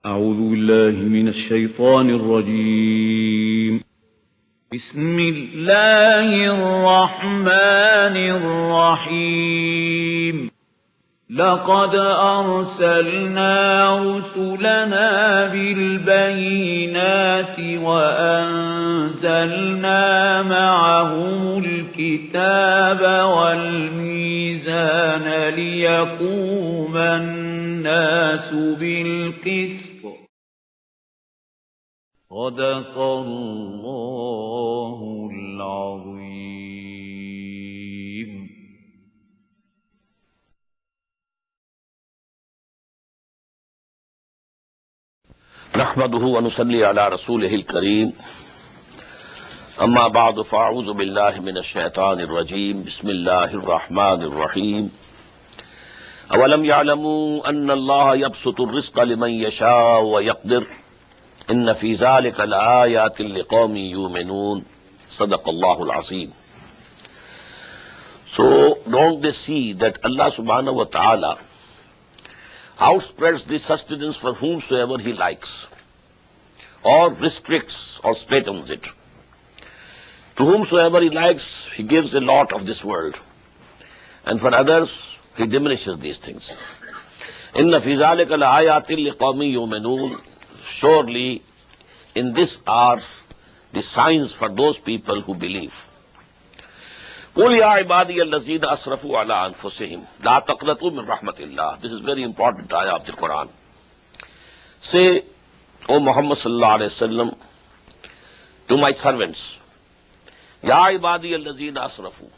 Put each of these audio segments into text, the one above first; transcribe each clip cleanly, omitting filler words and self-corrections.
أعوذ بالله من الشيطان الرجيم. بسم الله الرحمن الرحيم. لقد أرسلنا رسلنا بالبينات وأنزلنا معهم الكتاب والميزان ليقوم الناس بالقسط. صدق الله العظيم. نحمده ونصلي على رسوله الكريم اما بعد فاعوذ بالله من الشيطان الرجيم بسم الله الرحمن الرحيم اولم يعلموا ان الله يبسط الرزق لمن يشاء ويقدر ان في ذلك لآيات لقوم يؤمنون صدق الله العظيم. So don't they see that Allah subhanahu wa ta'ala outspreads the sustenance for whomsoever he likes, or restricts or straightens it. To whomsoever he likes, he gives a lot of this world, and for others, he diminishes these things. Inna fi zalika laayatin liqawmin yu'minun. Surely, in this are the signs for those people who believe. قُلْ يَا عِبَادِيَ الَّذِينَ أَسْرَفُوا عَلَىٰ أَنفُسِهِمْ لَا تَقْنَطُوا مِنْ رَحْمَةِ اللَّهِ. This is very important ayah of the Quran. Say, O Muhammad sallallahu alayhi wa sallam, to my servants, Ya ibadi allazina asrafu,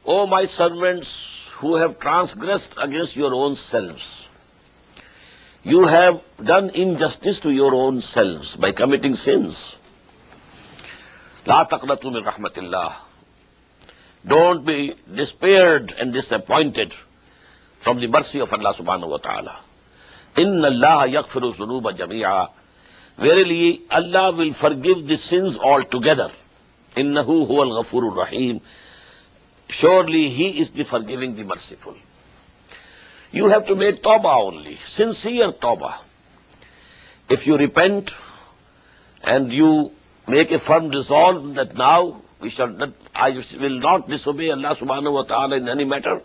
O my servants who have transgressed against your own selves. You have done injustice to your own selves by committing sins. La taqnatu min rahmatillah. Don't be despaired and disappointed from the mercy of Allah subhanahu wa ta'ala. Inna Allah yaghfiru dhunuba jami'a. Verily, Allah will forgive the sins altogether. Innahu huwal ghafurur rahim. Surely He is the forgiving, the merciful. You have to make tawbah only, sincere tawbah. If you repent and you make a firm resolve that now I will not disobey Allah subhanahu wa ta'ala in any matter,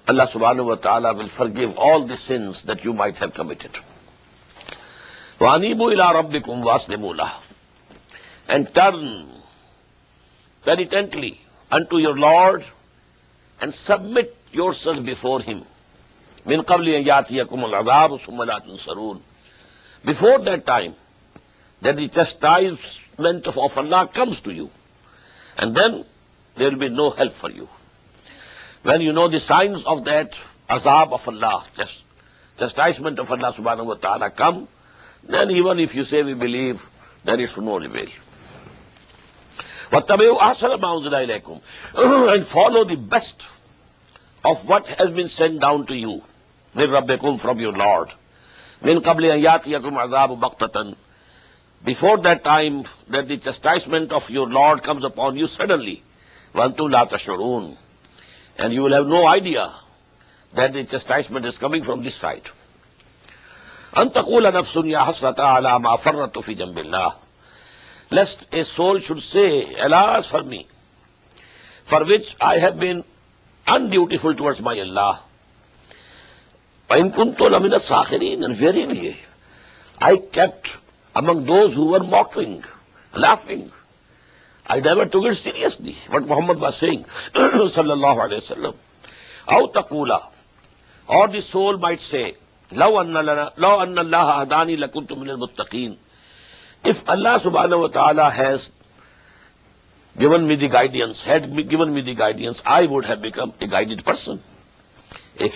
Allah subhanahu wa ta'ala will forgive all the sins that you might have committed. وَأَنِيبُوا إِلَىٰ رَبِّكُمْ وَأَسْلِمُوا لَهُ. And turn penitently unto your Lord and submit yourselves before Him. مِنْ قَبْلِ أَنْ يَأْتِيَكُمُ الْعَذَابُ ثُمَّ لَا تُنصَرُونَ. Before that time, that the chastisement of Allah comes to you, and then there will be no help for you. When you know the signs of that azab of Allah, chastisement of Allah subhanahu wa ta'ala come, then even if you say we believe, then it's no avail. وَاتَّبِعُوا أَحْسَنَ مَا أُنزِلَ إِلَيْكُمْ. And follow the best of what has been sent down to you, مِن رَبِّكُمْ, from your Lord. مِن قَبْلِ أَنْ يَأْتِيَكُمْ عَذَابُ بَغْتَةً. Before that time, that the chastisement of your Lord comes upon you suddenly. وَأَنْتُمْ لَا تَشْعُرُونَ. And you will have no idea that the chastisement is coming from this side. أَن تَقُولَ نَفْسٌ يَا حَسْرَةَ عَلَىٰ مَا فَرَّطْتُ فِي جَنبِ اللَّهِ. Lest a soul should say, alas for me, for which I have been undutiful towards my Allah. وَإِن كُنتُ لَمِنَ السَّاخِرِينَ. And verily, I kept among those who were mocking, laughing. I never took it seriously, what Muhammad was saying, sallallahu alayhi wa sallam. أَوْ تَقُولَ. Or the soul might say, لَوْ أَنَّ اللَّهَ هَدَانِي لَكُنْتُ مِنَ الْمُتَّقِينَ. If Allah subhanahu wa ta'ala has given me the guidance, I would have become a guided person, a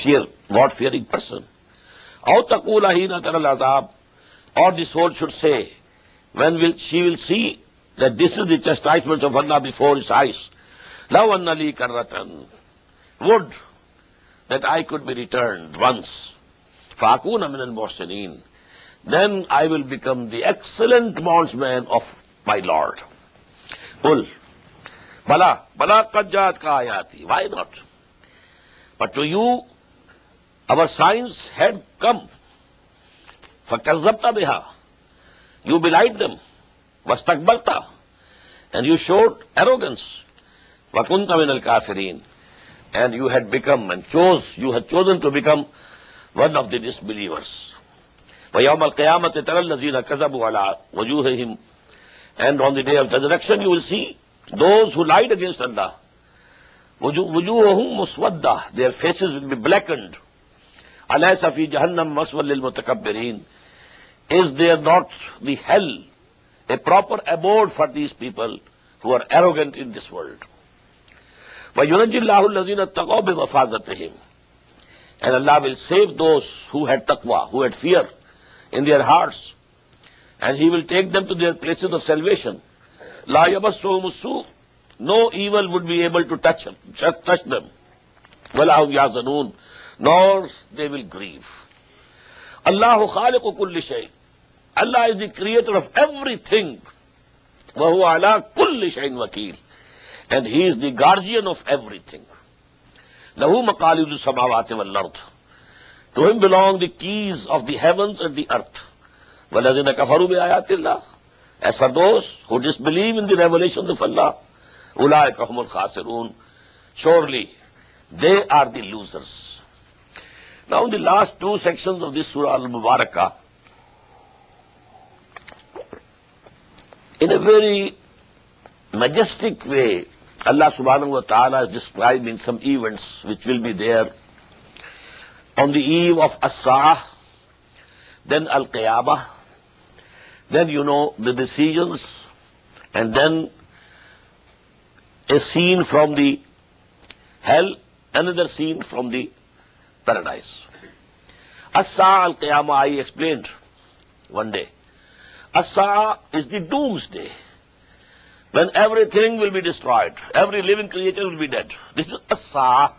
God-fearing person. أَوْ تَقُولَ هِينَ تَرَى الْعَذَابِ. Or the soul should say, she will see that this is the chastisement of Allah before His eyes. لَوْ أَنَّ لِي كَرَّةً. Would that I could be returned once. فَأَكُونَ مِنَ الْمُحْسِنِينَ. Then I will become the excellent bondsman of my Lord. قُلْ Bala qad ja'atka ayati. Why not? But to you, our signs had come. فَكَذَّبْتَ بِهَا. You belied them. وَاسْتَكْبَرْتَ. And you showed arrogance. وَكُنْتَ مِنَ الْكَافِرِينَ. And you had become and you had chosen to become one of the disbelievers. وَيَوْمَ الْقِيَامَةِ تَرَى الَّذِينَ كَذَبُوا عَلَىٰ وَجُوهِهِمْ. And on the day of resurrection you will see those who lied against Allah. وَجُوهُهُمْ مُسْوَدَّةٌ. Their faces will be blackened. أَلَيْسَ فِي جَهَنَّمَ مَثْوًى لِلْمُتَكَبِّرِينَ. Is there not the hell a proper abode for these people who are arrogant in this world? وَيُنَجِّي اللَّهُ الَّذِينَ اتَّقَوْا بِمَفَازَتِهِمْ. And Allah will save those who had taqwa, who had fear in their hearts, and He will take them to their places of salvation. لَا يَمَسُّهُمُ السُّوءُ. No evil would be able to touch them. وَلَا هُمْ يَحْزَنُونَ. Nor they will grieve. Allahu khaliqu kulli shay. Allah is the creator of everything. وَهُوَ عَلَىٰ كُلِّ شَيْءٍ وَكِيلٌ. And He is the guardian of everything. لَهُ مَقَالِدُ السَّمَاوَاتِ وَالْأَرْضِ. To Him belong the keys of the heavens and the earth. وَالَّذِينَ كَفَرُوا بِآيَاتِ اللَّهِ. As for those who disbelieve in the revelations of Allah, أُولَٰئِكَ هُمُ الْخَاسِرُونَ. Surely they are the losers. Now in the last two sections of this Surah Al-Mubarakah, in a very majestic way, Allah subhanahu wa ta'ala is describing some events which will be there on the eve of As-Sa'ah, then Al-Qiyamah, then the decisions, and then a scene from the hell, another scene from the paradise. As-Sa'ah Al-Qiyamah I explained one day. As-Sa'ah is the doomsday, when everything will be destroyed, every living creature will be dead. This is As-Sa'ah.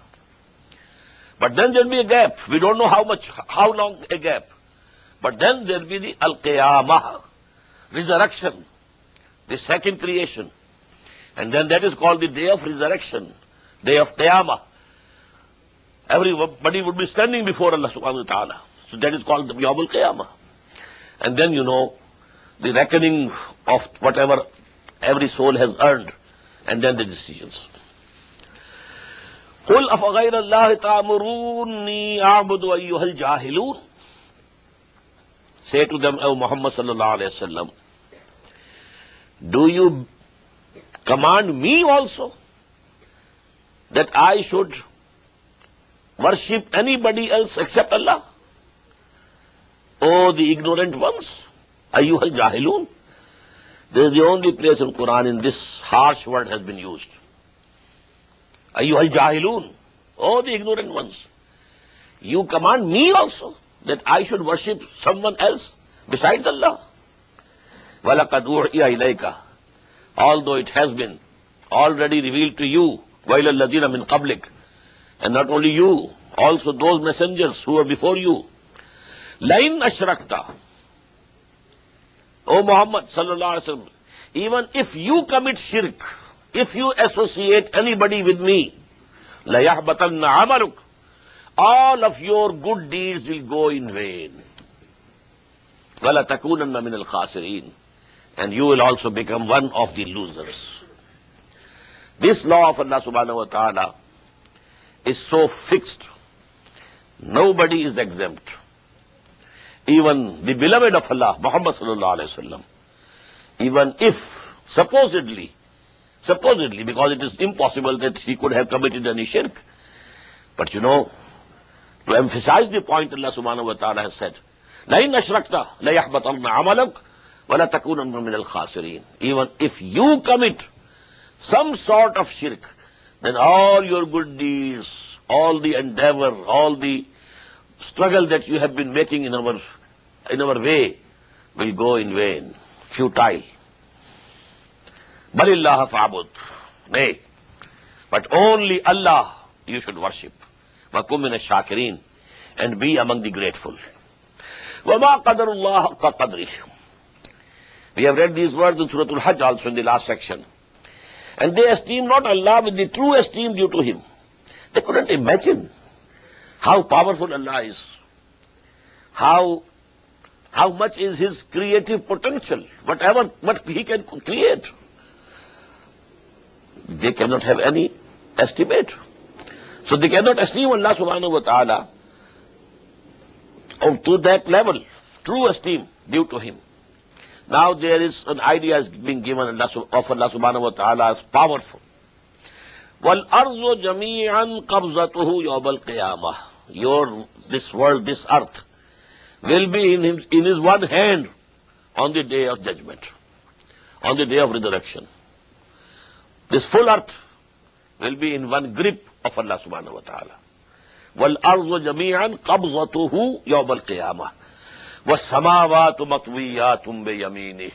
But then there will be a gap. We don't know how long a gap. But then there will be the Al-Qiyamah, resurrection, the second creation. And then that is called the day of resurrection, day of Qiyamah. Everybody would be standing before Allah subhanahu wa ta'ala. So that is called the Yawm al-Qiyamah. And then the reckoning of whatever every soul has earned, and then the decisions. قُلْ أَفَغَيْرَ اللَّهِ تَأْمُرُونِّي أَعْبُدُ أَيُّهَا الْجَاهِلُونَ. Say to them, O Muhammad sallallahu alayhi wa sallam, do you command me also that I should worship anybody else except Allah? Oh, the ignorant ones, ayyuhal jahilun. This is the only place in Quran in this harsh word has been used. Ayyuhal jahilun. Oh, the ignorant ones. You command me also that I should worship someone else besides Allah. وَلَقَدْ أُوحِيَ إِلَيْكَ. Although it has been already revealed to you, وَإِلَى الَّذِينَ مِنْ قَبْلِكَ. And not only you, also those messengers who were before you. لَإِنْ أَشْرَكْتَ. O Muhammad sallallahu alaihi wasallam, even if you commit shirk, if you associate anybody with me, لَيَحْبَطَنَّ عَمَلُكَ. All of your good deeds will go in vain. وَلَتَكُونَنَّ مِنَ الْخَاسِرِينَ. And you will also become one of the losers. This law of Allah subhanahu wa ta'ala is so fixed. Nobody is exempt. Even the beloved of Allah, Muhammad sallallahu alayhi wa sallam, even if supposedly, because it is impossible that he could have committed any shirk, but to emphasize the point, Allah subhanahu wa ta'ala has said, لَإِنْ أَشْرَكْتَ لَيَحْبَطَنَّ عَمَلَكَ وَلَتَكُونَنَّ مِنَ الْخَاسِرِينَ. Even if you commit some sort of shirk, then all your good deeds, all the endeavor, all the struggle that you have been making in our way will go in vain, futile. Balillaha fa'bud. Nay, but only Allah you should worship. وَكُن مِّنَ الشَّاكِرِينَ. And be among the grateful. وَمَا قَدَرُ اللَّهَ حَقَّ قَدْرِهِ. We have read these words in Surah Al-Hajj also in the last section. And they esteem not Allah with the true esteem due to Him. They couldn't imagine how powerful Allah is, how How much is his creative potential? What he can create. They cannot have any estimate. So they cannot esteem Allah subhanahu wa ta'ala to that level, true esteem due to him. Now there is an idea is being given of Allah subhanahu wa ta'ala as powerful. وَالْأَرْضُ جَمِيعًا قَبْضَتُهُ يَوْمَ الْقِيَامَةِ this world, this earth, will be in his one hand on the day of judgment, on the day of resurrection. This full earth will be in one grip of Allah subhanahu wa ta'ala. وَالْأَرْضُ جَمِيعًا قَبْضَتُهُ يَوْمَ الْقِيَامَةِ وَالسَّمَاوَاتُ مَطْوِيَّاتٌ بِيَمِينِهِ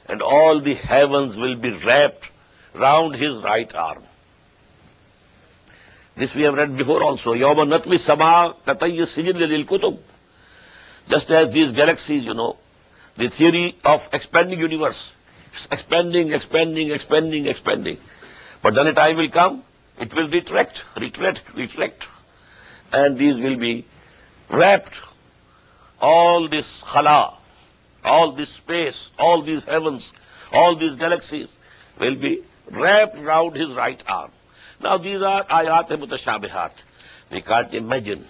and all the heavens will be wrapped round his right arm. This we have read before also. يَوْمَ نَطْوِي السَّمَاءَ كَطَيِّ السِّجِلِّ لِلْكُتُبِ Just as these galaxies, the theory of expanding universe, expanding. But then a time will come, it will retract. And these will be wrapped. All this khala, all this space, all these heavens, all these galaxies will be wrapped round his right arm. Now these are ayat mutashabihat. We can't imagine.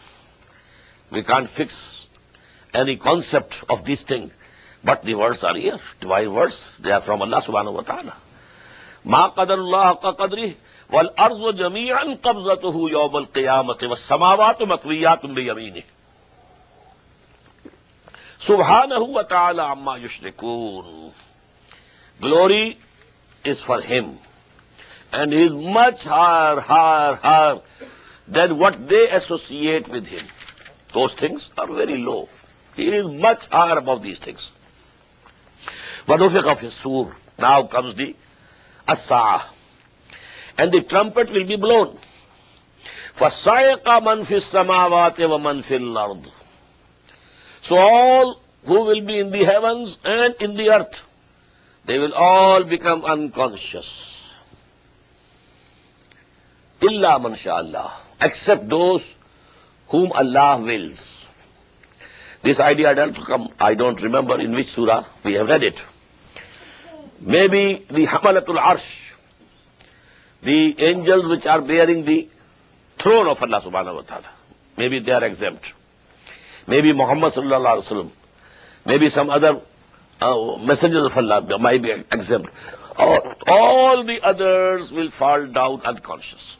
We can't fix any concept of this thing. But the words are here. Divine words. They are from Allah subhanahu wa ta'ala. Ma qadarullah haqqa qadrih wal ardu jami'an qabzatuhu yawm al-qiyamati was samawatu matwiyatun bi yaminih. Subhanahu wa ta'ala amma yushrikun. Glory is for him. And he is much higher than what they associate with him. Those things are very low. He is much higher above these things. وَنُفِخَ فِي الصُّورِ Now comes the as-sa'ah. And the trumpet will be blown. فَصَعِقَ مَنْ فِي السَّمَاوَاتِ وَمَنْ فِي الْأَرْضِ So all who will be in the heavens and in the earth, they will all become unconscious. إِلَّا مَنْ شَاءَ اللَّهُ Except those whom Allah wills. This idea had also come, I don't remember in which surah we have read it. Maybe the Hamalatul Arsh, the angels which are bearing the throne of Allah subhanahu wa ta'ala, maybe they are exempt. Maybe Muhammad sallallahu alaihi wasallam, maybe some other messengers of Allah might be exempt. All the others will fall down unconscious.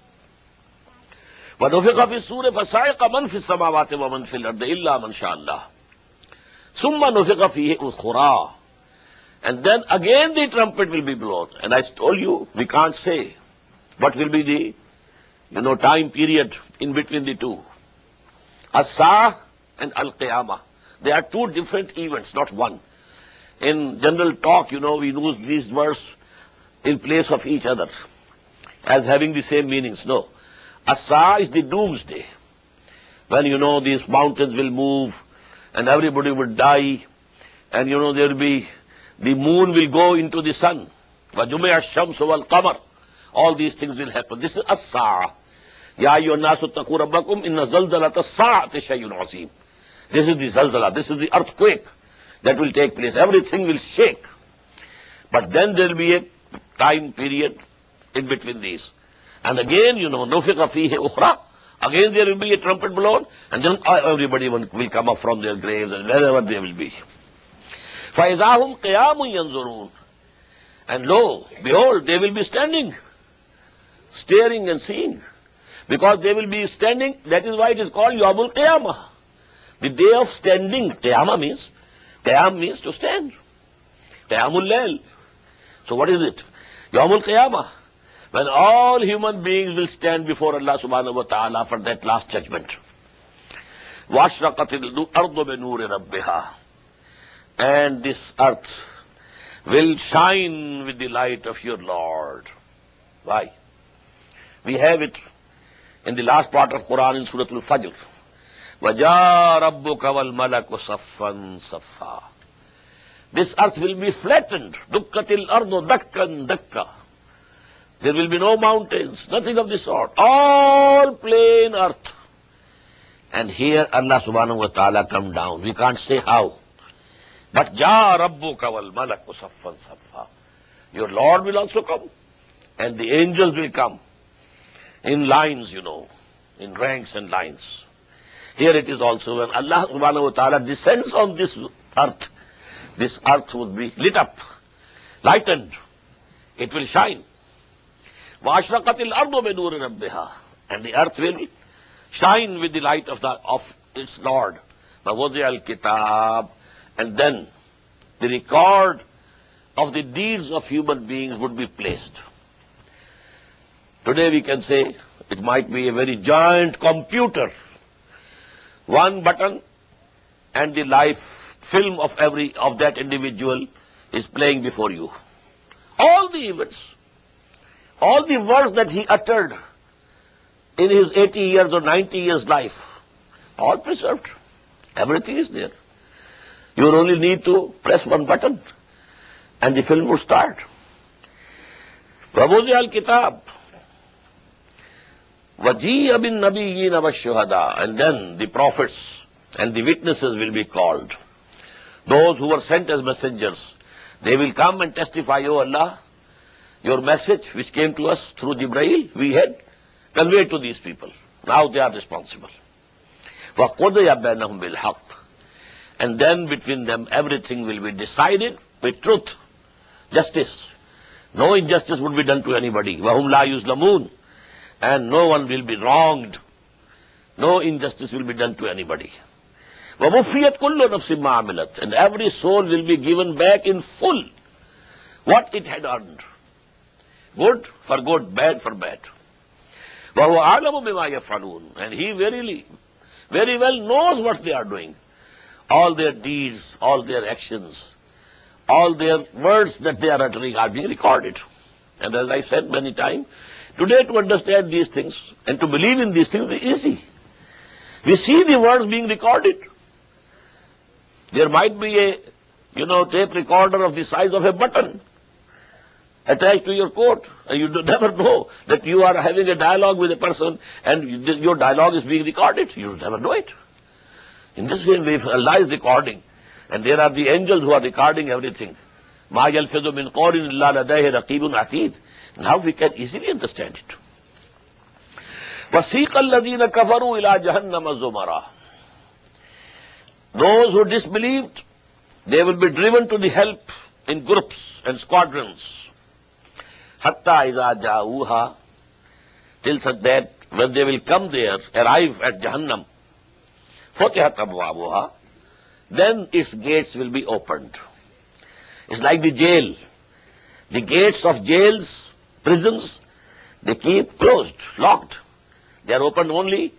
وَنُفِخَ فِي الصُّورِ فَصَعِقَ مَنْ فِي السَّمَاوَاتِ وَمَنْ فِي الْأَرْضِ إِلَّا مَنْ شَاءَ اللَّهُ ثُمَّ نُفِخَ فِيهِ أُخْرَى And then again the trumpet will be blown. And I told you, we can't say what will be the time period in between the two. As-Sa'ah and Al-Qiyamah. They are two different events, not one. In general talk, we use these words in place of each other as having the same meanings. No. As-Sa'ah is the doomsday. When, these mountains will move and everybody would die and, there will be, the moon will go into the sun. وَجُمِعَ الشَّمْسُ وَالْقَمَرُ All these things will happen. This is As-Sa'ah. يَا أَيُّهَا النَّاسُ اتَّقُوا رَبَّكُمْ إِنَّ زَلْزَلَةَ السَّاعَةِ شَيْءٌ عَظِيمٌ This is the zalzala. This is the earthquake that will take place. Everything will shake. But then there will be a time period in between these. And again, نُفِخَ فِيهِ أُخْرَى Again there will be a trumpet blown, and then everybody will come up from their graves and wherever they will be. فَإِذَا هُمْ قِيَامٌ يَنْظُرُونَ And lo, behold, they will be standing, staring and seeing. Because they will be standing, that is why it is called Yawmul Qiyamah. The day of standing. Qiyam means to stand. Qiyamul Layl. So what is it? Yawmul Qiyamah. When all human beings will stand before Allah subhanahu wa ta'ala for that last judgment. وَأَشْرَقَتِ الْأَرْضُ بِنُورِ رَبِّهَا And this earth will shine with the light of your Lord. Why? We have it in the last part of Quran in Surah Al-Fajr. وَجَاءَ رَبُّكَ وَالْمَلَكُ صَفًّا صَفًّا This earth will be flattened. دُكَّتِ الْأَرْضُ دَكًّا دَكًّا There will be no mountains, nothing of the sort. All plain earth. And here Allah subhanahu wa ta'ala come down. We can't say how. But ja rabbuka wal malaku saffan saffa. Your Lord will also come, and the angels will come in lines, in ranks and lines. Here it is also, when Allah subhanahu wa ta'ala descends on this earth would be lit up, lightened. It will shine. وَأَشْرَقَتِ الْأَرْضُ بِنُورِ رَبِّهَا. And the earth will shine with the light of its Lord. وَوَضِعَ الْكِتَابِ. And then the record of the deeds of human beings would be placed. Today we can say it might be a very giant computer. One button and the life film of that individual is playing before you. All the events, all the words that he uttered in his 80 years or 90 years life, all preserved. Everything is there. You only need to press one button and the film will start. وَوُضِعَ الْكِتَابِ وَجِيءَ بِالنَّبِيِّينَ وَالشُّهَدَاءِ. And then the prophets and the witnesses will be called. Those who were sent as messengers, they will come and testify, O Allah, your message which came to us through Jibreel, we had conveyed to these people. Now they are responsible. وَقُضِيَ بَيْنَهُمْ بِالْحَقِّ. And then between them everything will be decided with truth, justice. No injustice would be done to anybody. وَهُمْ لَا يُظْلَمُونَ. And no one will be wronged. No injustice will be done to anybody. وَوُفِّيَتْ كُلُّ نَفْسٍ مَا عَمِلَتْ. And every soul will be given back in full what it had earned. Good for good, bad for bad. وَهُوَ أَعْلَمُ بِمَا يَفْعَلُونَ. And he very well knows what they are doing. All their deeds, all their actions, all their words that they are uttering are being recorded. And as I said many times, today to understand these things and to believe in these things is easy. We see the words being recorded. There might be a, tape recorder of the size of a button attached to your coat, and you never know that you are having a dialogue with a person and your dialogue is being recorded. You never know it. In this way, if Allah is recording, and there are the angels who are recording everything. مَا يَلْفِظُ مِنْ قَوْلٍ إِلَّا لَدَيْهِ رَقِيبٌ عَتِيدٌ. Now we can easily understand it. وَسِيقَ الَّذِينَ كَفَرُوا إِلَىٰ جَهَنَّمَ زُمَرًا. Those who disbelieved, they will be driven to the help in groups and squadrons. حَتَّى إِذَا جَاءُوهَا. Till such that when they will come there, arrive at Jahannam, فُتِحَتْ أَبْوَابُهَا. Then its gates will be opened. It's like the jail. The gates of jails, prisons, they keep closed, locked. They are opened only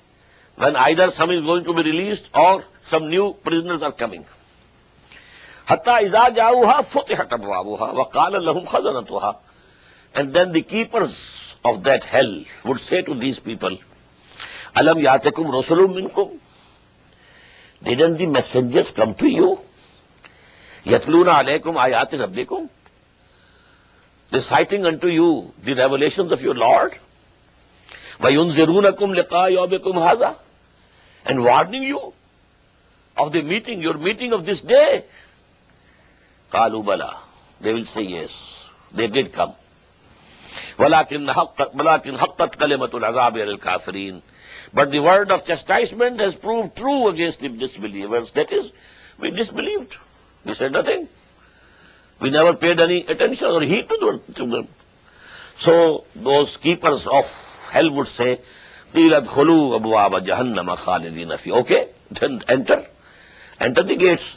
when either some is going to be released or some new prisoners are coming. حَتَّى إِذَا جَاءُوهَا فُتِحَتْ أَبْوَابُهَا وَقَالَ لَهُمْ خَزَنَتُهَا. And then the keepers of that hell would say to these people, أَلَمْ يَأْتِكُمْ رُسُلٌ مِّنْكُمْ. Didn't the messengers come to you? يَتْلُونَ عَلَيْكُمْ آيَاتِ رَبِّكُمْ. Reciting unto you the revelations of your Lord. وَيُنْذِرُونَكُمْ لِقَاءَ يَوْمِكُمْ هَذَا. And warning you of the meeting, your meeting of this day. قَالُوا بَلَى. They will say yes, they did come. وَلَكِنْ حَقَّتْ كَلِمَةُ الْعَذَابِ عَلَى الْكَافِرِينَ. But the word of chastisement has proved true against the disbelievers. That is, we disbelieved. We said nothing. We never paid any attention or heed to them. So those keepers of hell would say, قِيلَ ادْخُلُوا أَبْوَابَ جَهَنَّمَ خَالِدِينَ فِيهَا. Okay, then enter the gates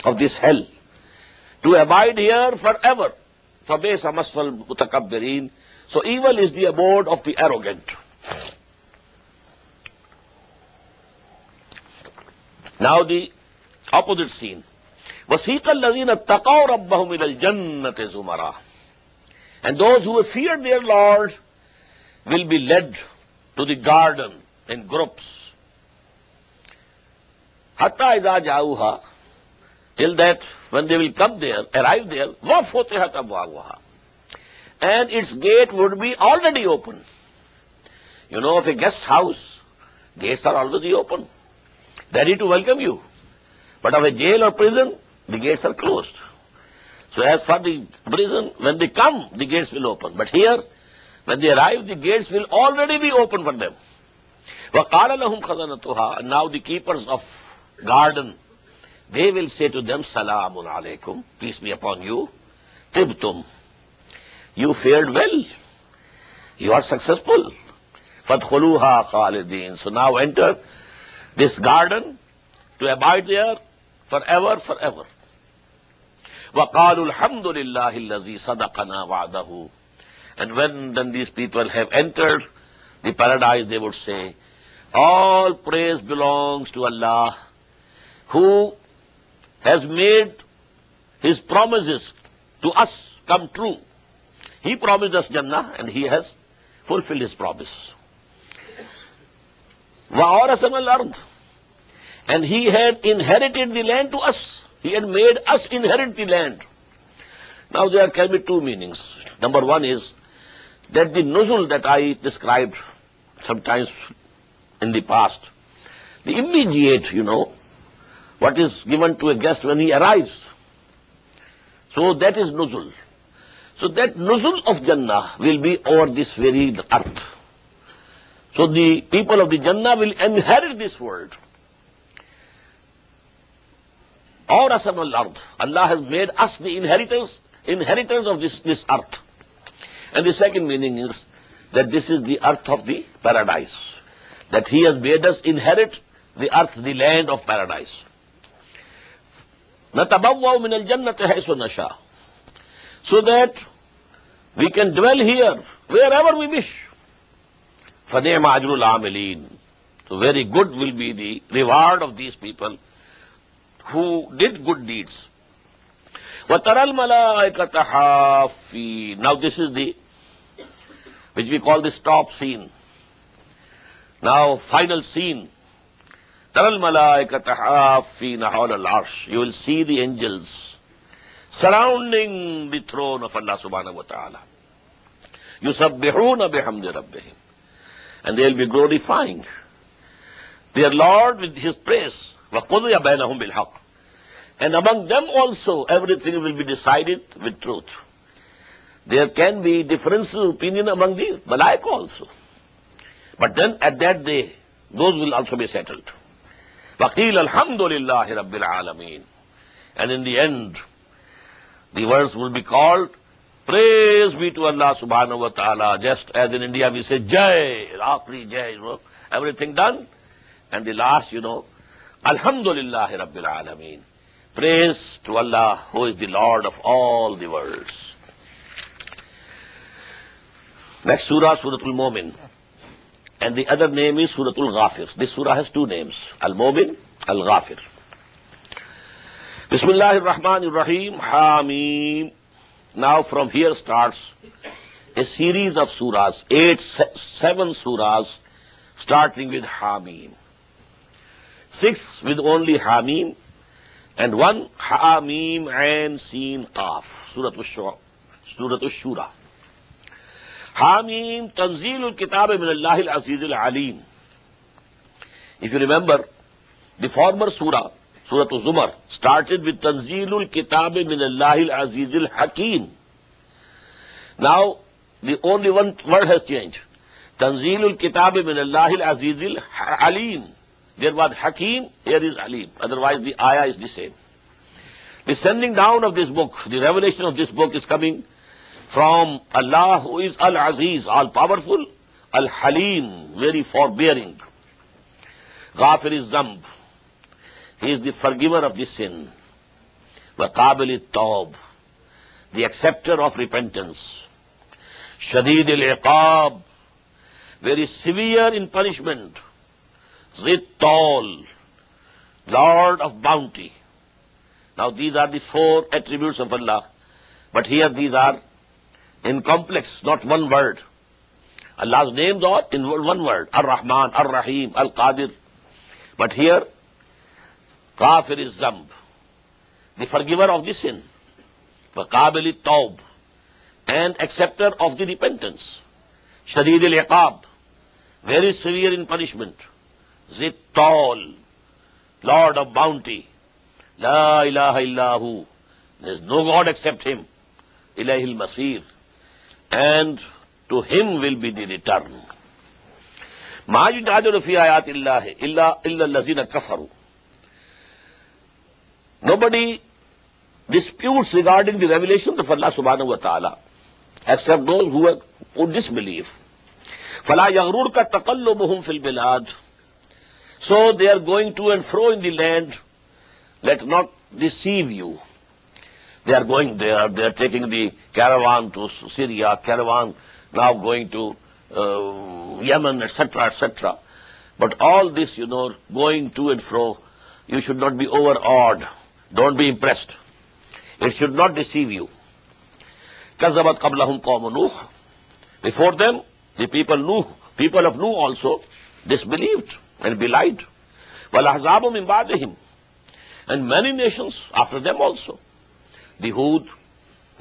of this hell to abide here forever. فَبِئْسَ مَثْوَى الْمُتَكَبِّرِينَ. So evil is the abode of the arrogant. Now the opposite scene. وَسِيقَ الَّذِينَ اتَّقَوْا رَبَّهُمْ إِلَى الْجَنَّةِ زُمَرًا. And those who fear their Lord will be led to the garden in groups. حَتَّى إِذَا جَاءُوهَا. Till that when they will come there, arrive there, وَفُتِحَتْ أَبْوَابُهَا. And its gate would be already open. Of a guest house, gates are already open, ready to welcome you. But of a jail or prison, the gates are closed. So as for the prison, when they come, the gates will open. But here, when they arrive, the gates will already be open for them. وَقَالَ لَهُمْ خَزَنَتُهَا. And now the keepers of garden, they will say to them, Salamun alaykum, peace be upon you. Tibtum, you fared well. You are successful. فَادْخُلُوهَا خَالِدِينَ. So now enter this garden to abide there forever, forever. وَقَالُوا الْحَمْدُ لِلَّهِ الَّذِي صَدَقَنَا وَعْدَهُ. And when then these people have entered the paradise, they would say, all praise belongs to Allah, who has made his promises to us come true. He promised us Jannah and he has fulfilled his promise. وَأَوْرَثَنَا الْأَرْضَ. And he had inherited the land to us. He had made us inherit the land. Now there can be two meanings. Number one is that the nuzul that I described sometimes in the past, the immediate, what is given to a guest when he arrives. So that is nuzul. So that nuzul of Jannah will be over this very earth. So the people of the Jannah will inherit this world. Or asam al-ard. Allah has made us the inheritors of this earth. And the second meaning is that this is the earth of the paradise. That he has made us inherit the earth, the land of paradise. نَتَبَوَّأُ مِنَ الْجَنَّةِ حَيْثُ نَشَاءُ. So that we can dwell here wherever we wish. فَنِعْمَ أَجْرُ الْعَامِلِينَ. So very good will be the reward of these people who did good deeds. وَتَرَى الْمَلَائِكَةَ حَافِّينَ. Now this is which we call the stop scene. Now final scene. تَرَى الْمَلَائِكَةَ حَافِّينَ حَوْلَ الْعَرْشِ. You will see the angels surrounding the throne of Allah subhanahu wa ta'ala. يُسَبِّحُونَ بِحَمْدِ رَبِّهِمْ. And they will be glorifying their Lord with his praise. وَقُضِيَ بَيْنَهُمْ بِالْحَقِّ. And among them also, everything will be decided with truth. There can be differences of opinion among the Malaika also. But then at that day, those will also be settled. وَقِيلَ الْحَمْدُ لِلَّهِ رَبِّ الْعَالَمِينَ. And in the end, the words will be called, praise be to Allah subhanahu wa ta'ala. Just as in India we say, Jai, Akhri Jai, everything done. And the last, Alhamdulillahi Rabbil Alameen. Praise to Allah, who is the Lord of all the worlds. Next surah, Suratul Mu'min. And the other name is Suratul Ghafir. This surah has two names, Al-Mu'min, Al-Ghafir. Bismillahir Rahmanir Rahim, Hamim. Now from here starts a series of surahs, 7 surahs, starting with Hamim. 6 with only Hamim, and 1 Hamim and Sin Qaf, Suratul Shura. Hamim, Tanzilul Kitab min Allahil Azizil Alim. If you remember, the former surah, Suratul Zumar, started with Tanzilul Kitab min Allahil Azizil Hakim. Now, the only one word has changed. Tanzilul Kitab min Allahil Azizil Alim. There was Hakim, here is Alim. Otherwise, the ayah is the same. The sending down of this book, the revelation of this book is coming from Allah, who is Al-Aziz, all-powerful, Al-Halim, very forbearing. Ghafir is-Zamb. He is the forgiver of the sin. Waqabil at-Tawb, the acceptor of repentance. Shadid al-Iqab, very severe in punishment. Zit-Tall, Lord of bounty. Now these are the 4 attributes of Allah. But here these are in complex, not one word. Allah's names are in one word. Ar-Rahman, Ar-Rahim, Al-Qadir. But here, Ghafir is-Zamb, the forgiver of the sin. Waqabil at-Tawb, and acceptor of the repentance. Shadid al-Iqab, very severe in punishment. Zit-Tall, Lord of bounty. La ilaha illahu. There is no God except Him. Ilahil Masir. And to Him will be the return. Ma yujadilu fi ayati Allahi illa allazina kafaru. Nobody disputes regarding the revelations of Allah subhanahu wa ta'ala except those who disbelieve. فَلَا يَغْرُرْكَ تَقَلُّبُهُمْ فِي الْبِلَادِ. So they are going to and fro in the land. Let not deceive you. They are going there. They are taking the caravan to Syria, caravan now going to Yemen, etc., etc. But all this, going to and fro, you should not be overawed. Don't be impressed. It should not deceive you. كَذَّبَتْ قَبْلَهُمْ قَوْمُ نُوحٍ. Before them, the people of Nuh also disbelieved and belied. وَالْأَحْزَابُ مِنْ بَعْدِهِمْ. And many nations after them also. The Hud,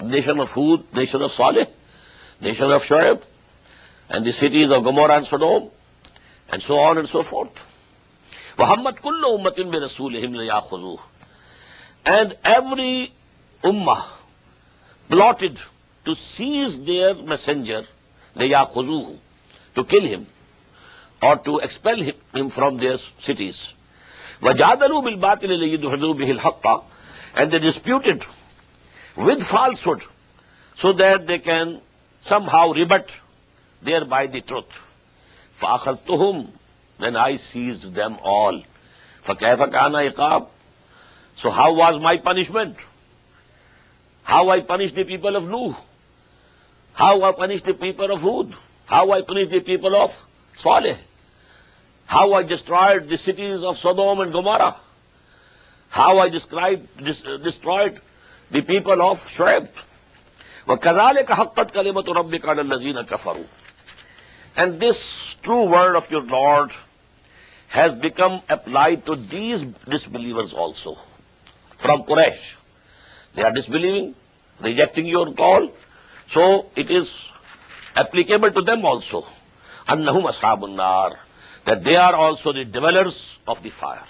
nation of Hud, nation of Saleh, nation of Shu'aib, and the cities of Gomorrah and Sodom, and so on and so forth. وَهَمَّتْ كُلُّ أُمَّةٍ بِرَسُولِهِمْ لِيَأْخُذُوهُ. And every ummah plotted to seize their messenger, لِيَأْخُذُوهُ, to kill him, or to expel him from their cities. وَجَادَلُوا بِالْبَاطِلِ لِيُدْحِضُوا بِهِ الْحَقَّ. And they disputed with falsehood so that they can somehow rebut thereby the truth. فَأَخَذْتُهُمْ. Then I seized them all. فَكَيْفَ كَانَ عِقَابِ. So how was my punishment? How I punished the people of Nuh? How I punished the people of Hud? How I punished the people of Saleh? How I destroyed the cities of Sodom and Gomorrah? How I destroyed the people of Shu'aib? وَكَذَلِكَ حَقَّتْ كَلِمَةُ رَبِّكَ عَلَى الَّذِينَ كَفَرُوا. And this true word of your Lord has become applied to these disbelievers also. From Quraysh. They are disbelieving, rejecting your call. So it is applicable to them also. أَنَّهُمْ أَصْحَابُ النَّارِ. That they are also the dwellers of the fire.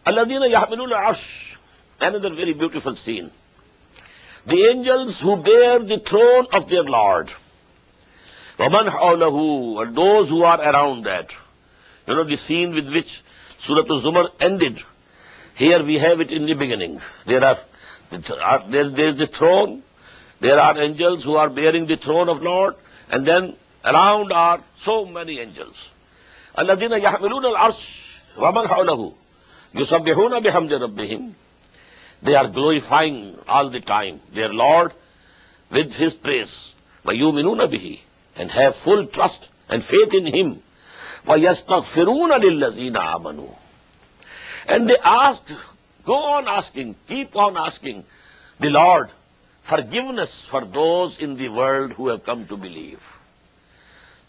الَّذِينَ يَحْمِلُونَ الْعَرْشِ. Another very beautiful scene. The angels who bear the throne of their Lord. وَمَنْ حَوْلَهُ. And those who are around that. The scene with which Surah Al-Zumar ended. Here we have it in the beginning. There is the throne. There are angels who are bearing the throne of Lord. And then around are so many angels. الَّذِينَ يَحْمِلُونَ الْعَرْشِ وَمَنْ حَوْلَهُ يُسَبِّحُونَ بِحَمْدِ رَبِّهِمْ. They are glorifying all the time their Lord with His praise. وَيُؤْمِنُونَ بِهِ. And have full trust and faith in Him. وَيَسْتَغْفِرُونَ لِلَّذِينَ آمَنُوا. And they asked, go on asking, keep on asking the Lord forgiveness for those in the world who have come to believe.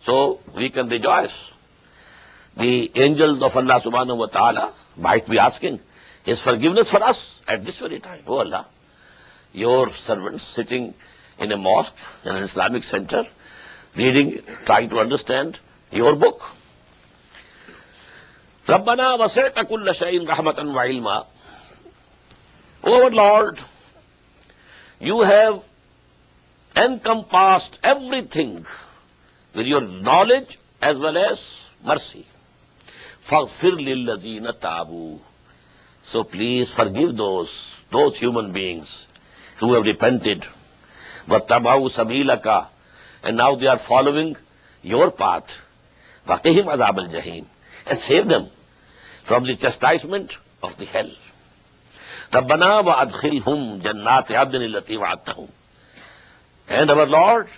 So we can rejoice. The angels of Allah subhanahu wa ta'ala might be asking His forgiveness for us at this very time. Oh Allah, your servants sitting in a mosque, in an Islamic center, reading, trying to understand your book. رَبَّنَا وَسِعْتَ كُلَّ شَيْءٍ رَحْمَةً وَعِلْمًا. O our Lord, you have encompassed everything with your knowledge as well as mercy. فَاغْفِرْ لِلَّذِينَ تَابُوا. So please forgive those human beings who have repented. وَاتَّبَعُوا سَبِيلَكَ. And now they are following your path. وَقِهِمْ عَذَابَ الْجَحِيمِ. And save them from the chastisement of the hell. رَبَّنَا وَأَدْخِلْهُمْ جَنَّاتِ عَدْنٍ الَّتِي وَعَدتَّهُمْ. And our Lord,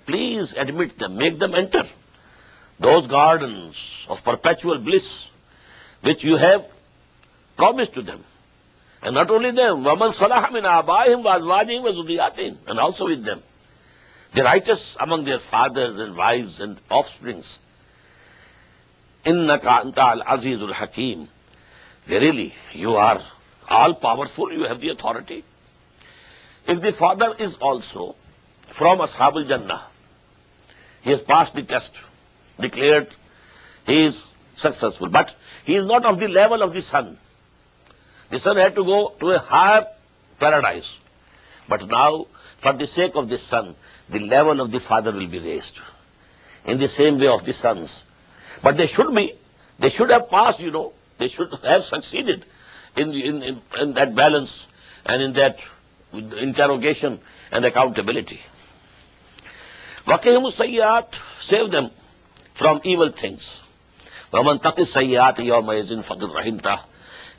please admit them, make them enter those gardens of perpetual bliss which you have promised to them. And not only them, وَمَنْ صَلَحَ مِنْ آبَائِهِمْ وَأَزْوَاجِهِمْ وَذُرِّيَّاتِهِمْ. And also with them, the righteous among their fathers and wives and offsprings. إِنَّكَ أَنْتَ الْعَزِيزُ الْحَكِيمُ. Verily, you are all-powerful, you have the authority. If the father is also from Ashabul Jannah, he has passed the test, declared he is successful, but he is not of the level of the son. The son had to go to a higher paradise. But now, for the sake of the son, the level of the father will be raised. In the same way of the sons. But they should have passed, they should have succeeded in that balance and in that interrogation and accountability. Waqihim sayyat, save them from evil things. وَمَنْ تَقِ السَّيِّئَاتِ يَوْمَئِذٍ فَقَدْ رَحِمْتَهُ.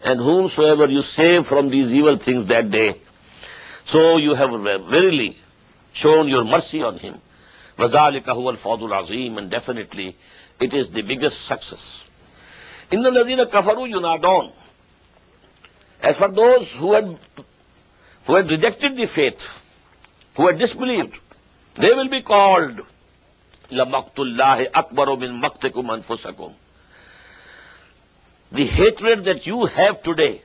And whomsoever you save from these evil things that day, so you have verily shown your mercy on him. وَذَلِكَ هُوَ الْفَوْزُ الْعَظِيمُ. And definitely it is the biggest success. إِنَّ الَّذِينَ كَفَرُوا يُنَادَوْنَ. As for those who had rejected the faith, who had disbelieved, they will be called لَمَقْتُ اللَّهِ أَكْبَرُ مِنْ مَقْتِكُمْ أَنفُسَكُمْ. The hatred that you have today,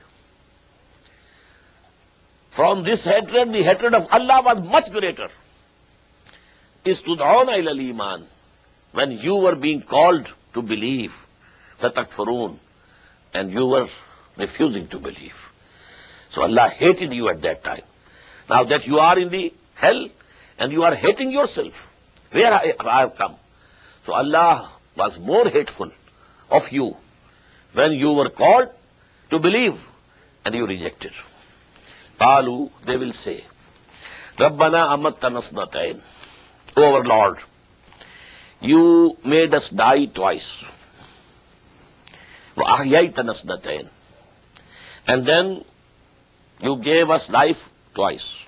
from this hatred, the hatred of Allah was much greater. إِسْتُدْعَوْنَ إِلَى الْإِيمَانِ. When you were being called to believe, فَتَكْفُرُونَ, and you were refusing to believe. So Allah hated you at that time. Now that you are in the hell and you are hating yourself, where I have come. So Allah was more hateful of you when you were called to believe and you rejected. Qalu, they will say, Rabbana amattana snatayn. O our Lord, you made us die twice. Wa ahyaytana snatayn. And then you gave us life twice.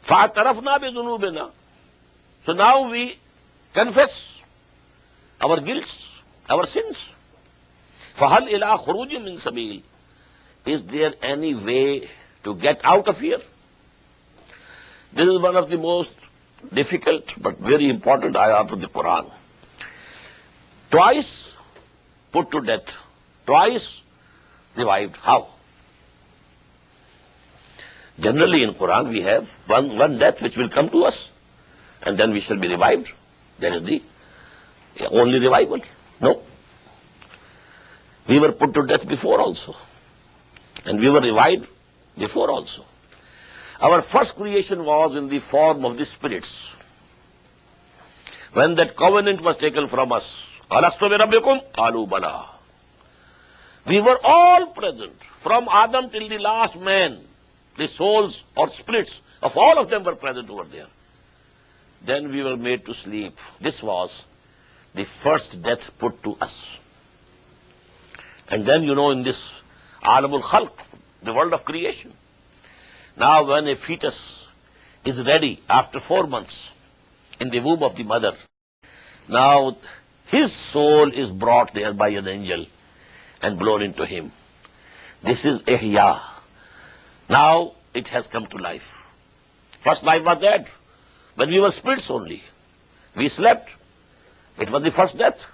Fa'tarafna bidunubina. So now we confess our guilt, our sins. فَهَلْ إِلَىٰ خُرُوجٍ مِّن سَبِيلٍ. Is there any way to get out of here? This is one of the most difficult but very important ayat of the Quran. Twice put to death, twice revived. How? Generally in Quran we have one death which will come to us and then we shall be revived. That is the only revival. No. We were put to death before also. And we were revived before also. Our first creation was in the form of the spirits. When that covenant was taken from us, Alastu bi rabbikum? Qalu bala. We were all present, from Adam till the last man. The souls or spirits of all of them were present over there. Then we were made to sleep. This was the first death put to us. And then, in this Alamul Khalq, the world of creation, now when a fetus is ready after 4 months in the womb of the mother, now his soul is brought there by an angel and blown into him. This is Ihya. Now it has come to life. First life was dead. When we were spirits only. We slept. It was the first death.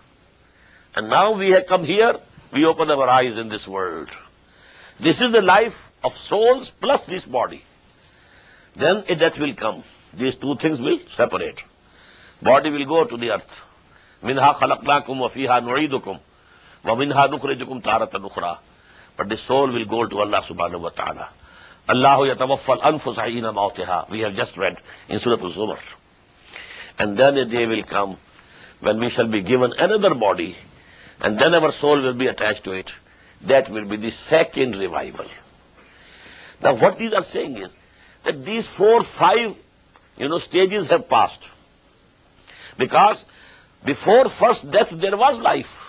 And now we have come here, we open our eyes in this world. This is the life of souls plus this body. Then a death will come. These two things will separate. Body will go to the earth. Minha khalaqnakum wa fiha nu'idukum wa minha nukhrijukum taratan ukhra. But the soul will go to Allah subhanahu wa ta'ala. Allahu yatawaffal anfusa hina mawtiha. We have just read in Surah Al-Zumar. And then a day will come when we shall be given another body, and then our soul will be attached to it. That will be the second revival. Now what these are saying is that these 4, 5, stages have passed. Because before first death there was life.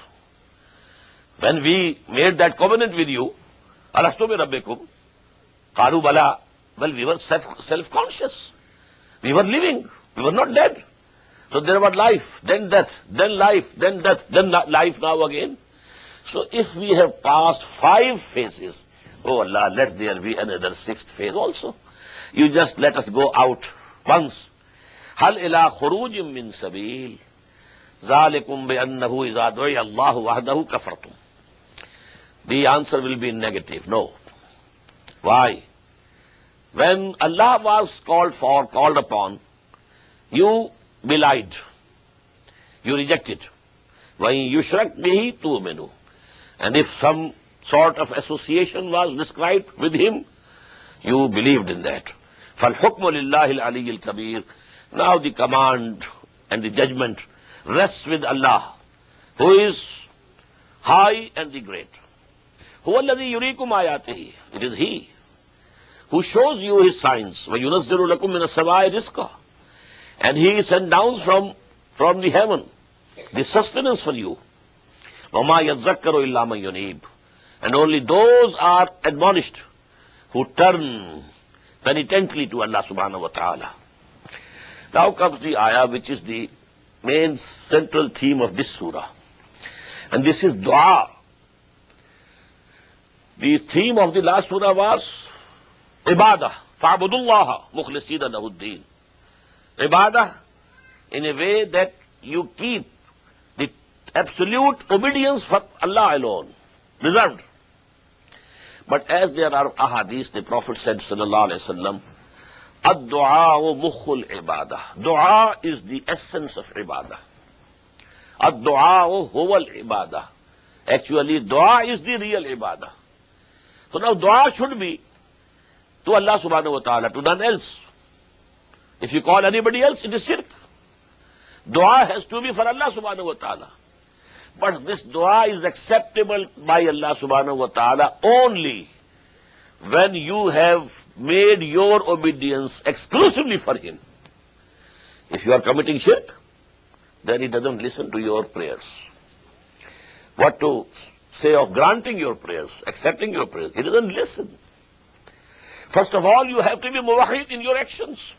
When we made that covenant with you, Alastu bi rabbikum? Qalu bala. Well, we were self-conscious. We were living. We were not dead. So there was life, then death, then life, then death, then life now again. So if we have passed 5 phases, oh Allah, let there be another 6th phase also. You just let us go out once. Hal ila khurujim min sabil. Zalikum bi annahu idha du'iya Allahu wahdahu kafartum. The answer will be negative. No. Why? When Allah was called upon, you belied. You rejected. وَإِن يُشْرَكْ بِهِ تُؤْمِنُوا. And if some sort of association was described with him, you believed in that. فَالْحُكْمُ لِلَّهِ الْعَلِيِّ الْكَبِيرِ. Now the command and the judgment rests with Allah, who is high and the great. هُوَ الَّذِي يُرِيكُمْ آيَاتِهِ. It is He who shows you His signs. وَيُنَزِّلُ لَكُم مِّنَ السَّمَاءِ رِزْقًا. And He sent down from the heaven the sustenance for you. وَمَا يَذَّكَّرُ إِلَّا مَن يُنِيبُ. And only those are admonished who turn penitently to Allah subhanahu wa ta'ala. Now comes the ayah which is the main central theme of this surah. And this is dua. The theme of the last surah was ibadah. فَعْبُدُ اللَّهَ مُخْلِصِينَ لَهُ الدِّينَ. Ibadah in a way that you keep the absolute obedience for Allah alone, reserved. But as there are ahadith, the Prophet said, sallallahu alayhi wa sallam, ad-du'a mukhul ibadah. Dua is the essence of ibadah. Ad-du'a huwa al-ibadah. Actually, dua is the real ibadah. So now dua should be to Allah subhanahu wa ta'ala, to none else. If you call anybody else, it is shirk. Dua has to be for Allah subhanahu wa ta'ala. But this dua is acceptable by Allah subhanahu wa ta'ala only when you have made your obedience exclusively for Him. If you are committing shirk, then He doesn't listen to your prayers. What to say of granting your prayers, accepting your prayers? He doesn't listen. First of all, you have to be muwahhid in your actions,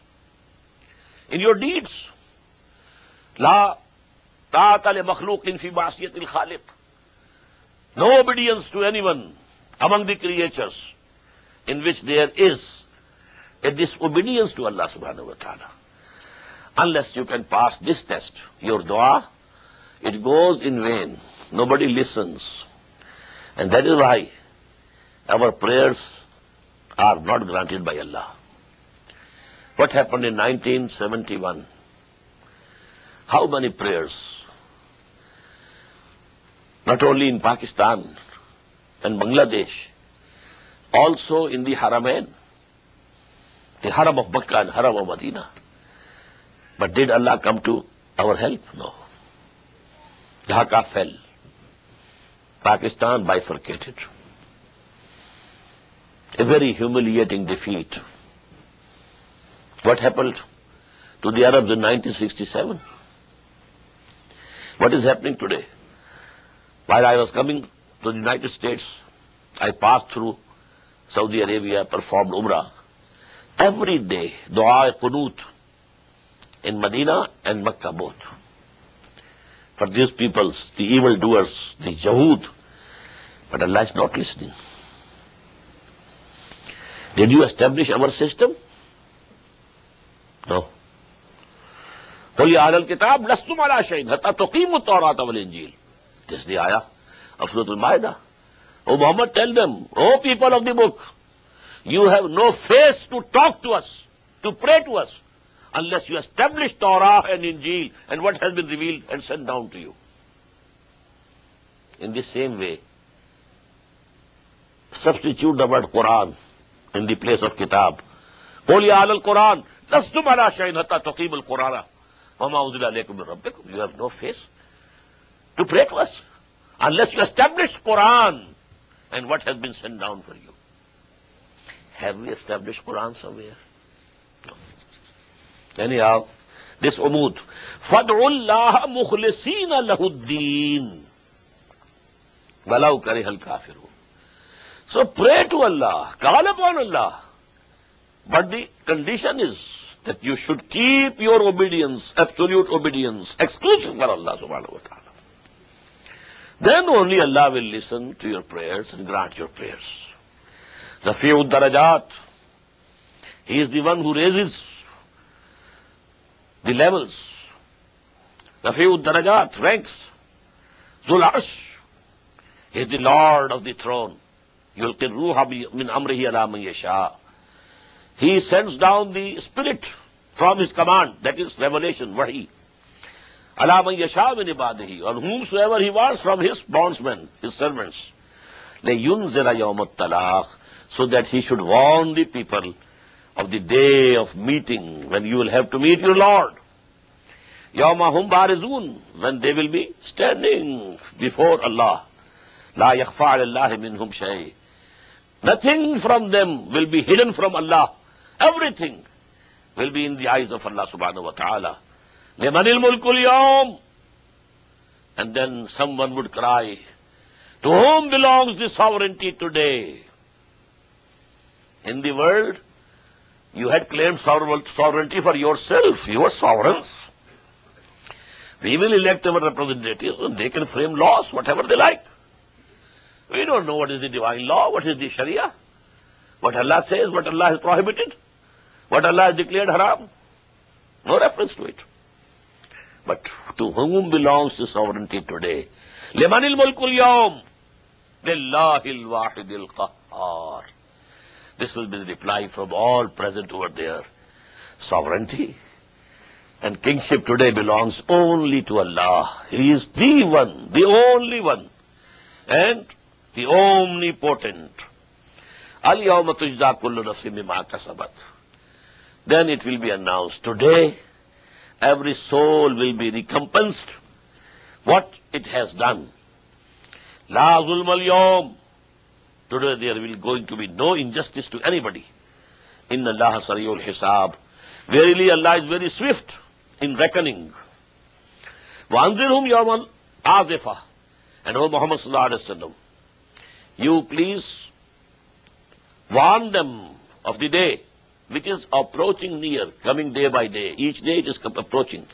in your deeds. La ta'ata li makhluqin fi ma'siyatil khaliq. No obedience to anyone among the creatures in which there is a disobedience to Allah subhanahu wa ta'ala. Unless you can pass this test, your dua, it goes in vain. Nobody listens. And that is why our prayers are not granted by Allah. What happened in 1971? How many prayers? Not only in Pakistan and Bangladesh, also in the Haramain, the Haram of Makkah and Haram of Medina. But did Allah come to our help? No. Dhaka fell. Pakistan bifurcated. A very humiliating defeat. What happened to the Arabs in 1967? What is happening today? While I was coming to the United States, I passed through Saudi Arabia, performed Umrah. Every day, dua qunut in Medina and Makkah both. For these peoples, the evildoers, the Yahud. But Allah is not listening. Did you establish our system? No. قُلْ يَا أَهْلَ الْكِتَابِ لَسْتُمْ عَلَىٰ شَيْءٍ حَتَّىٰ تُقِيمُوا التَّوْرَاةَ وَالْإِنْجِيلَ. This is the ayah of Surah Al-Ma'idah. O Muhammad, tell them, O people of the book, you have no face to talk to us, to pray to us, unless you establish Torah and Injil and what has been revealed and sent down to you. In the same way, substitute the word Quran in the place of Kitab. قُلْ يَا أَهْلَ الْقُرْآنِ لَسْتُمْ عَلَىٰ شَيْءٍ حَتَّىٰ تُقِيمُوا الْقُرْآنَ وَمَا أُنزِلَ إِلَيْكُم مِّن رَّبِّكُمْ. You have no face to pray to us unless you establish Quran and what has been sent down for you. Have we established Quran somewhere? No. Anyhow, this umud. فَادْعُوا اللَّهَ مُخْلِصِينَ لَهُ الدِّينَ وَلَوْ كَرِهَ الْكَافِرُونَ. So pray to Allah, call upon Allah. But the condition is that you should keep your obedience, absolute obedience, exclusive for Allah subhanahu wa ta'ala. Then only Allah will listen to your prayers and grant your prayers. Rafi'ud darajat. He is the one who raises the levels. Rafi'ud darajat, ranks. Zul Arsh. He is the Lord of the throne. Yulqi ruha min amrihi ala man yasha. He sends down the Spirit from His command, that is revelation, wahi. Ala man yasha min ibadihi, on whomsoever He wants from His bondsmen, His servants. لَيُنْزِرَ يَوْمَ الطَّلَاقِ, so that he should warn the people of the day of meeting, when you will have to meet your Lord. يَوْمَ هُمْ بَارِزُونَ, when they will be standing before Allah. لَا يَخْفَى عَلَى اللَّهِ مِنْهُمْ شَيْءٍ. Nothing from them will be hidden from Allah. Everything will be in the eyes of Allah subhanahu wa ta'ala. لِمَنِ الْمُلْكُ الْيَوْمِ. And then someone would cry, to whom belongs the sovereignty today? In the world, you had claimed sovereignty for yourself. You were sovereigns. We will elect our representatives and they can frame laws, whatever they like. We don't know what is the divine law, what is the Sharia, what Allah says, what Allah has prohibited, what Allah has declared haram. No reference to it. But to whom belongs the sovereignty today? لِمَنِ الْمُلْكُ الْيَوْمِ لِلَّهِ الْوَاحِدِ الْقَهَّارِ. This will be the reply from all present over there. Sovereignty and kingship today belongs only to Allah. He is the one, the only one, and the omnipotent. Al-yawma tujza kullu nafsin bima kasabat. Then it will be announced, today every soul will be recompensed what it has done. La zulma al-yawm. Today there will going to be no injustice to anybody. Inna Allah sariyul hisab. Verily Allah is very swift in reckoning. وَأَنذِرْهُمْ يَوْمَ الْآزِفَةِ. And O Muhammad sallallahu alaihi wasallam, you please warn them of the day which is approaching near, coming day by day. Each day it is approaching.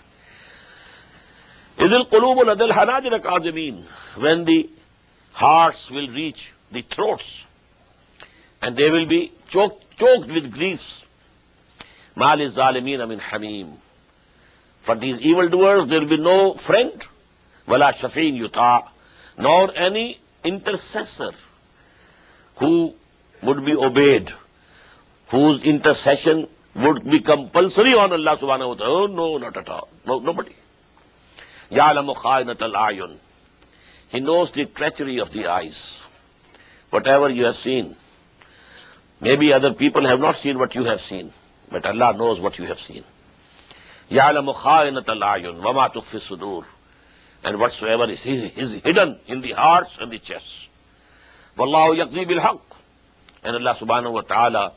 إِذِ الْقُلُوبُ لَدَى الْحَنَاجِرَ كَاظِمِينَ. When the hearts will reach the throats and they will be choked with griefs. مَا لِلظَّالِمِينَ مِنْ حَمِيمٍ. For these evildoers there will be no friend, وَلَا شَفِيٍّ يُطَاعٍ, nor any intercessor who would be obeyed, whose intercession would be compulsory on Allah subhanahu wa ta'ala. Oh, no, not at all. No, nobody. يَعْلَمُ خَائِنَةَ الْأَعْيُنِ. He knows the treachery of the eyes. Whatever you have seen, maybe other people have not seen what you have seen, but Allah knows what you have seen. يَعْلَمُ خَائِنَةَ الْأَعْيُنِ وَمَا تُخْفِي الصُّدُورُ. And whatsoever is hidden in the hearts and the chests. وَاللَّهُ يَقْضِي بِالْحَقِّ. And Allah subhanahu wa ta'ala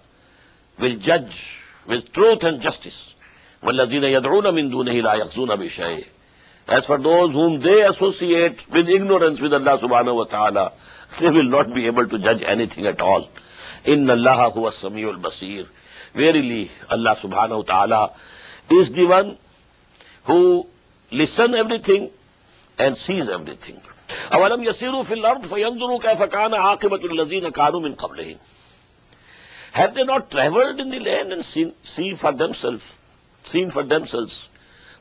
will judge with truth and justice. وَالَّذِينَ يَدْعُونَ مِن دُونِهِ لَا يَقْضُونَ بِشَيْءٍ. As for those whom they associate with ignorance with Allah subhanahu wa ta'ala, they will not be able to judge anything at all. Inna Allah huwa as-sami'ul basir. Verily, Allah subhanahu wa ta'ala is the one who listens everything and sees everything. أَوَلَمْ يَسِيرُوا فِي الْأَرْضِ فَيَنْظُرُوا كَيْفَ كَانَ عَاقِبَةُ الَّذِينَ كَانُوا مِنْ قَبْلِهِمْ. Have they not traveled in the land and seen for themselves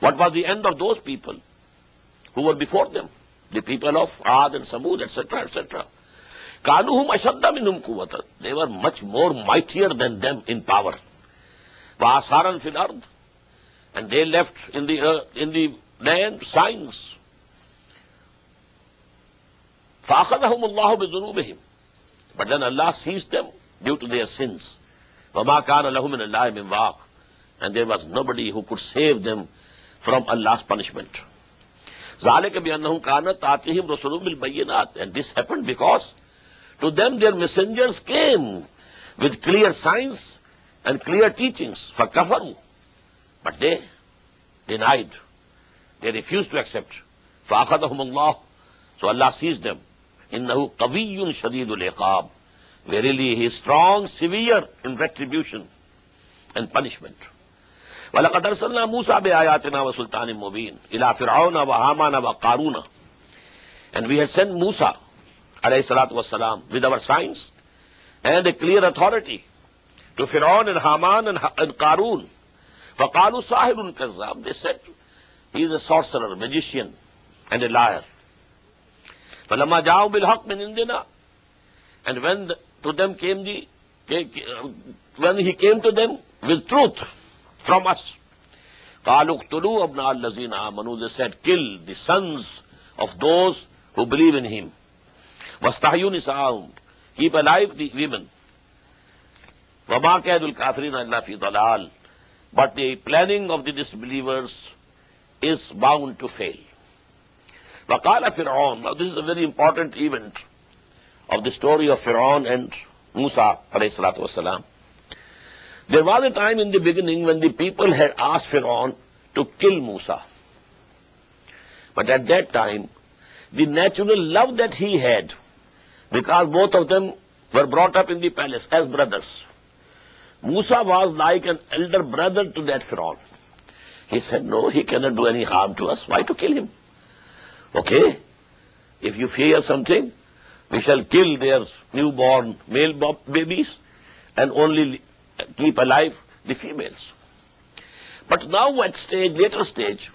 what was the end of those people who were before them? The people of Ad and Samud, etc., etc. كَانُوهُمْ أَشَدَّ مِنْهُمْ قُوَّةً. They were much more mightier than them in power. وَآثَارًا فِي الْأَرْضِ. And they left in the land signs. فَأَخَذَهُمُ اللَّهُ بِذُنُوبِهِمْ. But then Allah seized them due to their sins. وَمَا كَانَ لَهُمْ مِنَ اللَّهِ مِنْ وَاقٍ. And there was nobody who could save them from Allah's punishment. ذَلِكَ بِأَنَّهُمْ كَانَتْ تَأْتِيهِمْ رُسُلُهُم بِالْبَيِّنَاتِ. And this happened because to them their messengers came with clear signs and clear teachings. فَكَفَرُوا. But they denied. They refused to accept. فَأَخَذَهُمُ اللَّهُ. So Allah seized them. إِنَّهُ قَوِيٌّ شَدِيدُ الْعِقَابِ. Verily he is strong, severe in retribution and punishment. وَلَقَدْ أَرْسَلْنَا مُوسَى بِآيَاتِنَا وَسُلْطَانٍ مُبِينٍ إِلَى فِرْعَوْنَ وَهَامَانَ وَقَارُونَ. And we had sent Musa alayhi salatu wasalam with our signs and a clear authority to Fir'aun and Haman and Qarun. فَقَالُوا سَاحِرٌ كَذَّابٌ. They said he is a sorcerer, magician and a liar. فَلَمَّا جَاءُوا بِالْحَقِّ مِنْ عِنْدِنَا. And when he came to them with truth from us, قَالُوا اقْتُلُوا أَبْنَاءَ الَّذِينَ آمَنُوا. They said, kill the sons of those who believe in him. وَاسْتَحْيُوا نِسَاءَهُمْ. Keep alive the women. وَمَا كَيْدُ الْكَافِرِينَ إِلَّا فِي ضَلَالٍ. But the planning of the disbelievers is bound to fail. وَقَالَ فِرْعَوْنُ. Now this is a very important event of the story of Fir'aun and Musa alayhi salatu wasalam. There was a time in the beginning when the people had asked Fir'aun to kill Musa. But at that time, the natural love that he had, because both of them were brought up in the palace as brothers, Musa was like an elder brother to that Fir'aun. He said, no, he cannot do any harm to us. Why to kill him? Okay, if you fear something, we shall kill their newborn male babies and only keep alive the females. But now at later stage,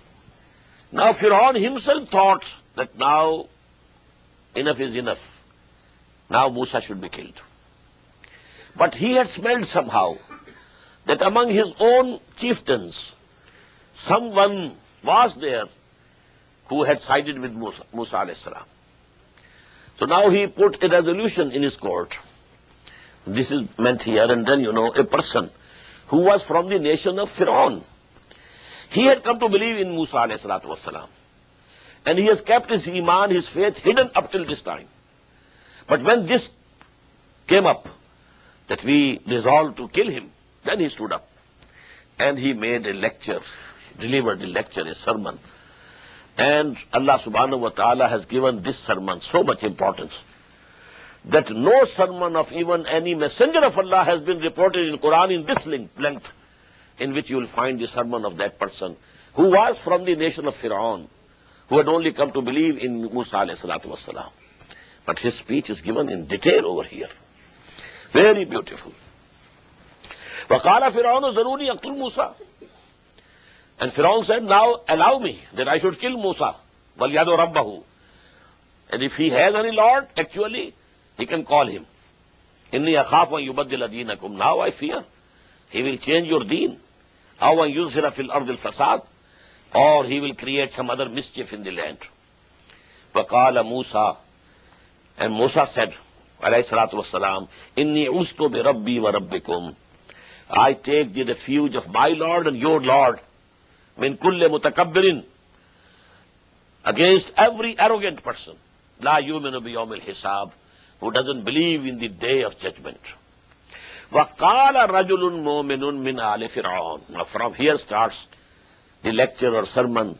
now Fir'aun himself thought that now enough is enough. Now Musa should be killed. But he had smelled somehow that among his own chieftains, someone was there who had sided with Musa alayhi salam. So now he put a resolution in his court. This is meant here, and then, a person who was from the nation of Fir'aun. He had come to believe in Musa alayhi salatu wasalam. And he has kept his iman, his faith hidden up till this time. But when this came up, that we resolved to kill him, then he stood up. And he made a lecture, delivered a lecture, a sermon. And Allah subhanahu wa ta'ala has given this sermon so much importance that no sermon of even any messenger of Allah has been reported in Quran in this length, in which you will find the sermon of that person who was from the nation of Fir'aun, who had only come to believe in Musa alayhi salatu wasalam. But his speech is given in detail over here. Very beautiful. وَقَالَ فِرْعَوْنُ ذَرُونِي أَقْتُلْ مُوسَى. And Fir'aun said, now allow me that I should kill Musa. وَلْيَدُ رَبَّهُ. And if he has any Lord, actually, he can call him. إِنِّي أَخَافُ أَن يُبَدِّلَ دِينَكُمْ. Now I fear he will change your deen. أَوْ أَن يُظْهِرَ فِي الْأَرْضِ الْفَسَادِ. Or he will create some other mischief in the land. وَقَالَ مُوسَى. And Musa said, alayhi salatu wasalam, إِنِّي عُزْتُ بِرَبِّي وَرَبِّكُمْ. I take the refuge of my Lord and your Lord, min kulle mutakabbirin, against every arrogant person, la yuminu bi yawmil hisab, who doesn't believe in the day of judgment. وَقَالَ رَجُلٌ مُؤْمِنٌ مِنْ آلِ فِرْعَوْنَ. Now from here starts the lecture or sermon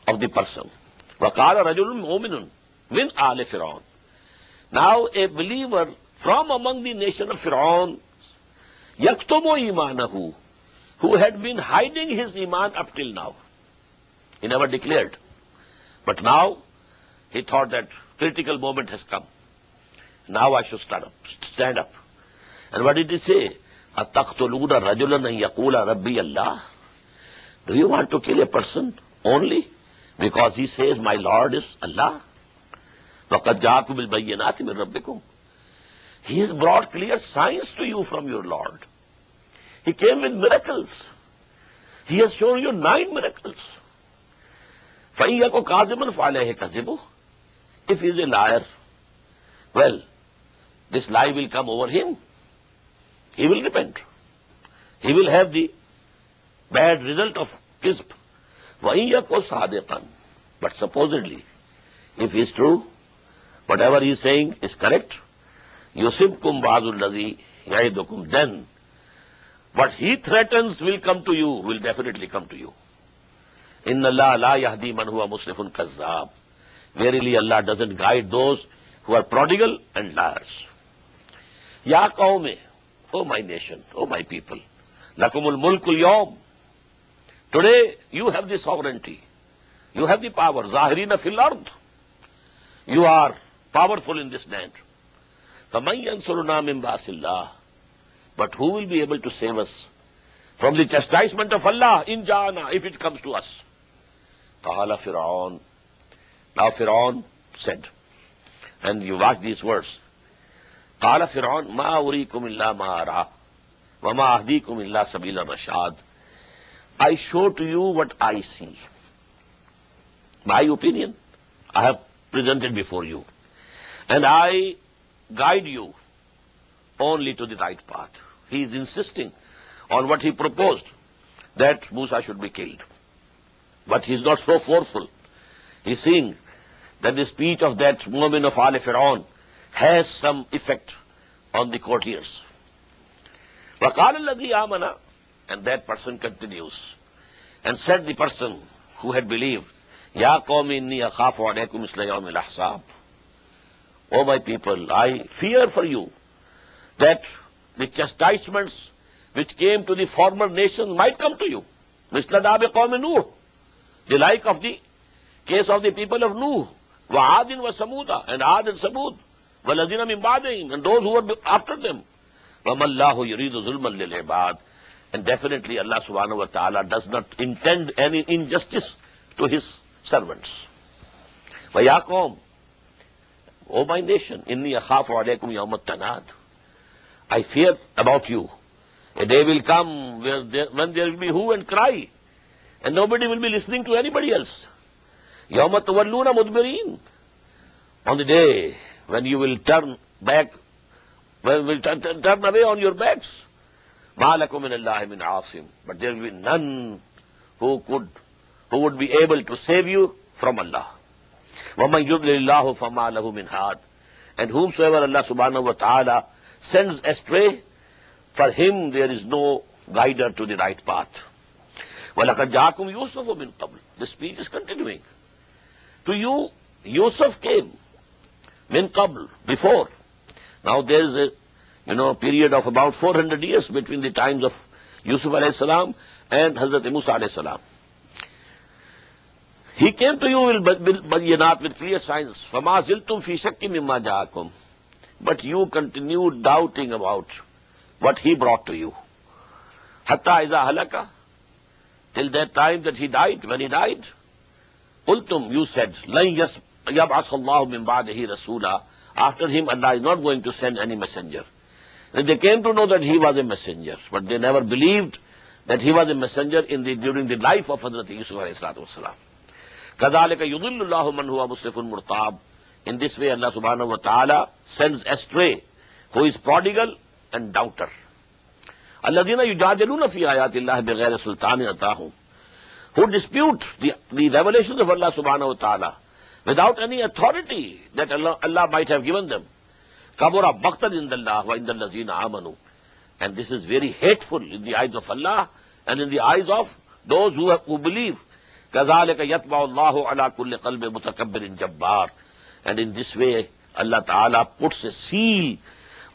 of the person. وَقَالَ رَجُلٌ مُؤْمِنٌ مِنْ آلِ فِرْعَوْنَ. Now a believer from among the nation of Fir'aun, yaktumu imanahu, who had been hiding his iman up till now. He never declared. But now he thought that critical moment has come. Now I should stand up. And what did he say? أَتَقْتُلُونَ رَجُلًا أَن يَقُولَ رَبِّيَ اللَّهِ. Do you want to kill a person only because he says, my Lord is Allah? وَقَدْ جَاءَكُمْ بِالْبَيِّنَاتِ مِنْ رَبِّكُمْ. He has brought clear signs to you from your Lord. He came with miracles. He has shown you 9 miracles. فَإِنْ يَكُ كَاذِبًا فَعَلَيْهِ كَذِبُهُ. If he is a liar, well, this lie will come over him. He will repent. He will have the bad result of kizb. وَإِنْ يَكُ صَادِقًا. But supposedly, if he is true, whatever he is saying is correct, يُصِبْكُمْ بَعْضُ الَّذِي يَعِدُكُمْ. Then what he threatens will come to you, will definitely come to you. إِنَّ اللَّهَ لَا يَهْدِي مَنْ هُوَ مُسْرِفٌ كَذَّابٌ. Verily Allah doesn't guide those who are prodigal and liars. Ya qawme, O my nation, O my people, lakumul mulkul yawm. Today you have the sovereignty, you have the power. Zahirina fil ard. You are powerful in this land. فَمَنْ يَنْصُرُنَا مِنْ بَأْسِ اللَّهِ. But who will be able to save us from the chastisement of Allah in Jana, if it comes to us? قَالَ فِرْعَوْنَ. Now Fir'aun said, and you watch these words. قَالَ فِرْعَوْنَ مَا أُرِيكُمْ إِلَّا مَا أَرَى وَمَا أَهْدِيكُمْ إِلَّا سَبِيلَ الرَّشَادِ. I show to you what I see. My opinion I have presented before you. and I guide you only to the right path. He is insisting on what he proposed, that Musa should be killed. But he is not so forceful. He is seeing that the speech of that woman of Al Fir'aun has some effect on the courtiers. وَقَالَ الَّذِي آمَنَ, and that person continues, and said the person who had believed, يَا قَوْمِ إِنِّي أَخَافُ عَلَيْكُمْ مِثْلَ يَوْمِ الْأَحْزَابِ. O my people, I fear for you that the chastisements which came to the former nations might come to you. مِثْلَ دَابِ قَوْمِ نُوحٍ, the like of the case of the people of Nuh, وَعَادٍ وَسَمُودَ, and Ad and Samud, وَالَّذِينَ مِن بَعْدِهِمْ, and those who were after them. وَمَا اللَّهُ يُرِيدُ ظُلْمًا لِلْعِبَادِ, and definitely Allah subhanahu wa ta'ala does not intend any injustice to his servants. وَيَا قَوْمِ, O my nation, إِنِّي أَخَافُ عَلَيْكُمْ يَوْمَ التَّنَادِ, I fear about you. A day will come when there will be hue and cry, and nobody will be listening to anybody else. يَوْمَ تَوَلُّونَ مُدْبِرِينَ, on the day when you will turn back, when you will turn away on your backs. مَا لَكُم مِّنَ اللَّهِ مِنْ عَاصِمٍ, but there will be none who would be able to save you from Allah. وَمَنْ يُضْلِلِ اللَّهُ فَمَا لَهُ مِنْ هَادٍ, and whomsoever Allah subhanahu wa ta'ala sends astray, for him there is no guider to the right path. وَلَقَدْ جَاءَكُمْ يُوسُفُ مِنْ قَبْلِ, the speech is continuing. To you, Yusuf came, min qabl, before. Now there is a period of about 400 years between the times of Yusuf alayhi salam and Hazrat Musa alayhi salam. He came to you with clear signs. فَمَا زِلْتُمْ فِي شَكٍّ مِمَّا جَاءَكُمْ, but you continued doubting about what he brought to you. حَتَّى إِذَا هَلَكَ, till that time that he died, when he died. قُلْتُمْ, you said, لَنْ يَبْعَثَ اللَّهُ مِنْ بَعْدِهِ رَسُولًا, after him Allah is not going to send any messenger. And they came to know that he was a messenger, but they never believed that he was a messenger during the life of Hazrat Yusuf alayhi salatu wasalam. كَذَلِكَ يُضِلُّ اللَّهُ مَنْ هُوَ مُسْرِفٌ مُرْتَابٌ, in this way Allah subhanahu wa ta'ala sends astray who is prodigal and doubter. الَّذِينَ يُجَادِلُونَ فِي آيَاتِ اللَّهِ بِغَيْرِ سُلْطَانٍ أَتَاهُمْ, who dispute the revelations of Allah subhanahu wa ta'ala without any authority that Allah might have given them. كَبُرَ مَقْتًا عِندَ اللَّهِ وَعِندَ الَّذِينَ آمَنُوا, and this is very hateful in the eyes of Allah and in the eyes of those who believe. كَذَلِكَ يَطْبَعُ اللَّهُ عَلَى كُلِّ قَلْبِ مُتَكَبِّرٍ جَبَّارٍ, and in this way Allah Ta'ala puts a seal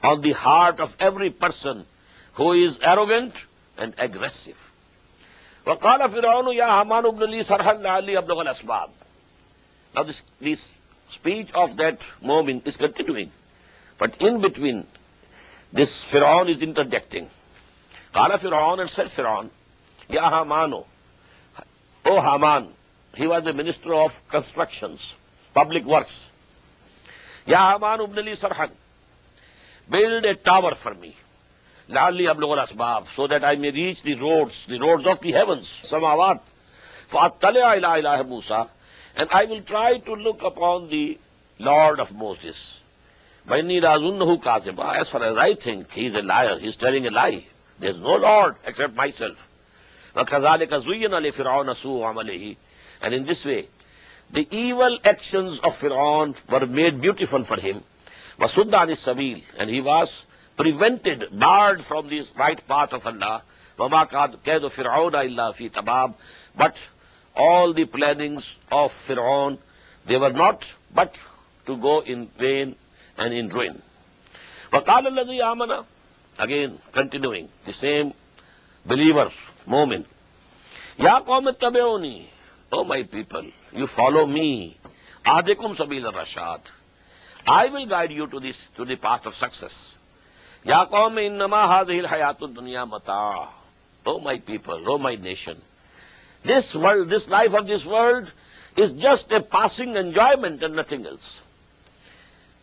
on the heart of every person who is arrogant and aggressive. وَقَالَ فِرْعَوْنُ يَا هَامَانُ ابْنِ لِي صَرْحًا لَعَلِّي أَبْلُغَ الْأَسْبَابَ. Now this speech of that moment is continuing, but in between this Fir'aun is interjecting. قَالَ فِرْعَوْنُ, and said Fir'aun, يَا هَامَانُ, O Haman, he was the minister of constructions, public works. يَا هَامَانُ ابْنِ لِي صَرْحًا, build a tower for me. لَعَلِّي أَبْلُغَ الْأَسْبَابَ, so that I may reach the roads of the heavens, samawat. فَأَطَّلِعَ إِلَىٰ إِلَٰهِ مُوسَى, and I will try to look upon the Lord of Moses. وَإِنِّي لَأَظُنُّهُ كَاذِبًا, as far as I think, he is a liar, he is telling a lie. There is no Lord except myself. وَكَذَلِكَ زُيِّنَ لِفِرْعَوْنَ سُوءُ عَمَلِهِ, and in this way, the evil actions of Fir'aun were made beautiful for him. وَصُدَّ عَنِ السَّبِيلِ, and he was prevented, barred from the right path of Allah. وَمَا كَيْدُ فِرْعَوْنَ إِلَّا فِي تَبَابٍ, but all the plannings of Fir'aun, they were not but to go in vain and in ruin. وَقَالَ الَّذِي آمَنَ, again continuing the same believer moment. يَا قَوْمِ اتَّبِعُونِي, O my people, you follow me. أَهْدِكُمْ سَبِيلَ الرَّشَادِ, I will guide you to the path of success. يَا قَوْمِ إِنَّمَا هَذِهِ الْحَيَاةُ الدُّنْيَا مَتَاعٌ, O my people, O my nation, this world, this life of this world is just a passing enjoyment and nothing else.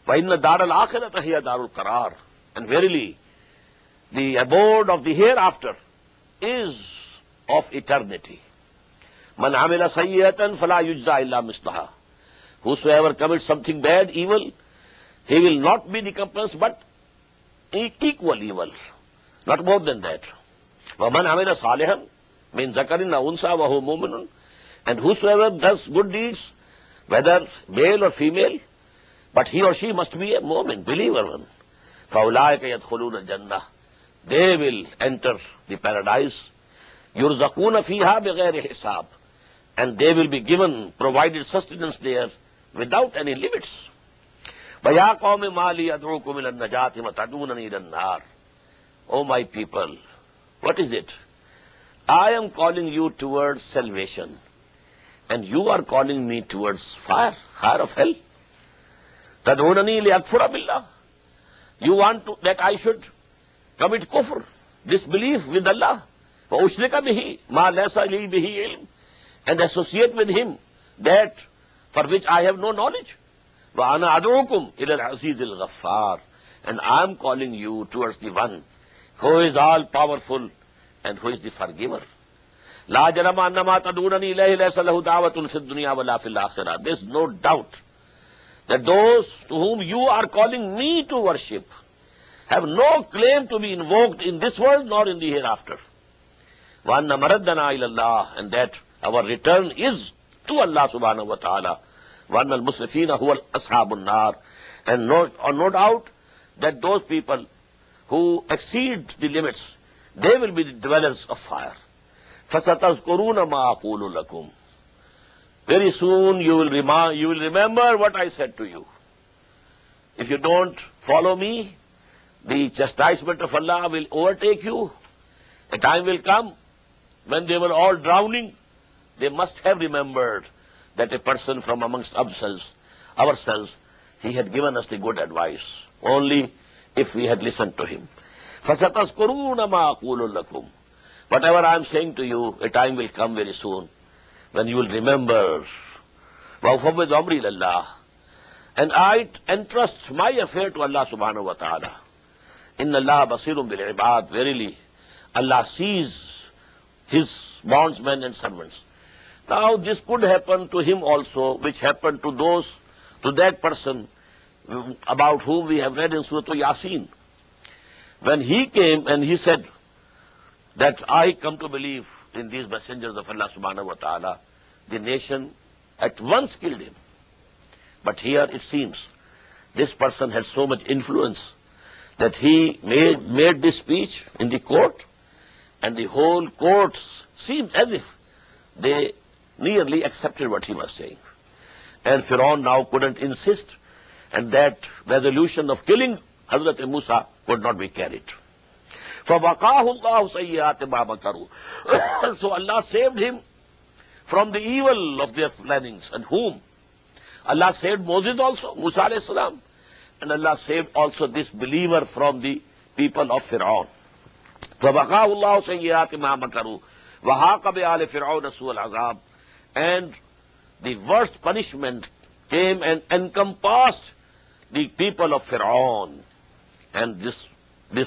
وَإِنَّ دَارَ الْآخِرَةَ هِيَ دَارُ الْقَرَارِ, and verily the abode of the hereafter is of eternity. مَنْ عَمِلَ سَيِّئَةً فَلَا يُجْزَى إِلَّا مِثْلَهَا, whosoever commits something bad, evil, He will not be recompensed, but equal evil, not more than that. وَمَنْ عَمِلَ صَالِحًا مِنْ ذَكَرٍ أَوْ أُنْثَىٰ وَهُوَ مُؤْمِنٌ, and whosoever does good deeds, whether male or female, but he or she must be a mu'min, believer one. فَأُولَٰئِكَ يَدْخُلُونَ الْجَنَّةَ, they will enter the paradise. يُرْزَقُونَ فِيهَا بِغَيْرِ حِسَابٍ, and they will be given, provided sustenance there without any limits. وَيَا قَوْمِ مَا لِي أَدْعُوكُمْ إِلَى النَّجَاةِ وَتَدْعُونَنِي إِلَى النَّارِ. O my people, what is it? I am calling you towards salvation, and you are calling me towards fire of hell. تَدْعُونَنِي لِأَكْفُرَ بِاللَّهِ. You want that I should commit kufr, disbelief with Allah, وَأُشْرِكَ بِهِ مَا لَيْسَ لِي بِهِ عِلْمٍ, and associate with him that for which I have no knowledge. وَأَنَا أَدْعُوكُمْ إِلَى الْعَزِيزِ الْغَفَّارِ, and I am calling you towards the one who is all powerful and who is the forgiver. لَا جَرَمَ أَنَّمَا تَدْعُونَنِي إِلَيْهِ لَيْسَ لَهُ دَعْوَةٌ فِي الدُّنْيَا وَلَا فِي الْآخِرَةِ. There is no doubt that those to whom you are calling me to worship have no claim to be invoked in this world nor in the hereafter. وَأَنَّ مَرَدَّنَا إِلَى اللَّهِ, and that our return is to Allah subhanahu wa ta'ala. وَأَنَّ الْمُسْرِفِينَ هُوَ أَصْحَابُ النَّارِ, and no doubt that those people who exceed the limits, they will be the dwellers of fire. فَسَتَذْكُرُونَ مَا أَقُولُ لَكُمْ. Very soon you will remember what I said to you. If you don't follow me, the chastisement of Allah will overtake you. A time will come when they were all drowning. They must have remembered that a person from amongst ourselves, he had given us the good advice, only if we had listened to him. فَسَتَذْكُرُونَ مَا أَقُولُ لَكُمْ. Whatever I am saying to you, a time will come very soon when you will remember. وَأُفَوِّضُ أَمْرِي إِلَى اللَّهِ, and I entrust my affair to Allah subhanahu wa ta'ala. إِنَّ اللَّهَ بَصِيرٌ بِالْعِبَادِ. Verily, Allah sees his bondsmen and servants. Now, this could happen to him also, which happened to that person about whom we have read in Surah Yasin. When he came and he said that I come to believe in these messengers of Allah subhanahu wa ta'ala, the nation at once killed him. But here it seems this person had so much influence that he made this speech in the court, and the whole court seemed as if they nearly accepted what he was saying. And Pharaoh now couldn't insist, and that resolution of killing Hazrat Musa could not be carried. فَوَقَاهُ اللَّهُ سَيِّئَاتِ مَا مَكَرُوا. So Allah saved him from the evil of their plannings. And whom? Allah saved Moses also, Musa alayhi salam. And Allah saved also this believer from the people of Pharaoh. فَوَقَاهُ اللَّهُ سَيِّئَاتِ مَا مَكَرُوا وَحَاقَ بِآلِ فِرْعَوْنَ سُوءَ الْعَذَابِ. And the worst punishment came and encompassed the people of Pharaoh. And this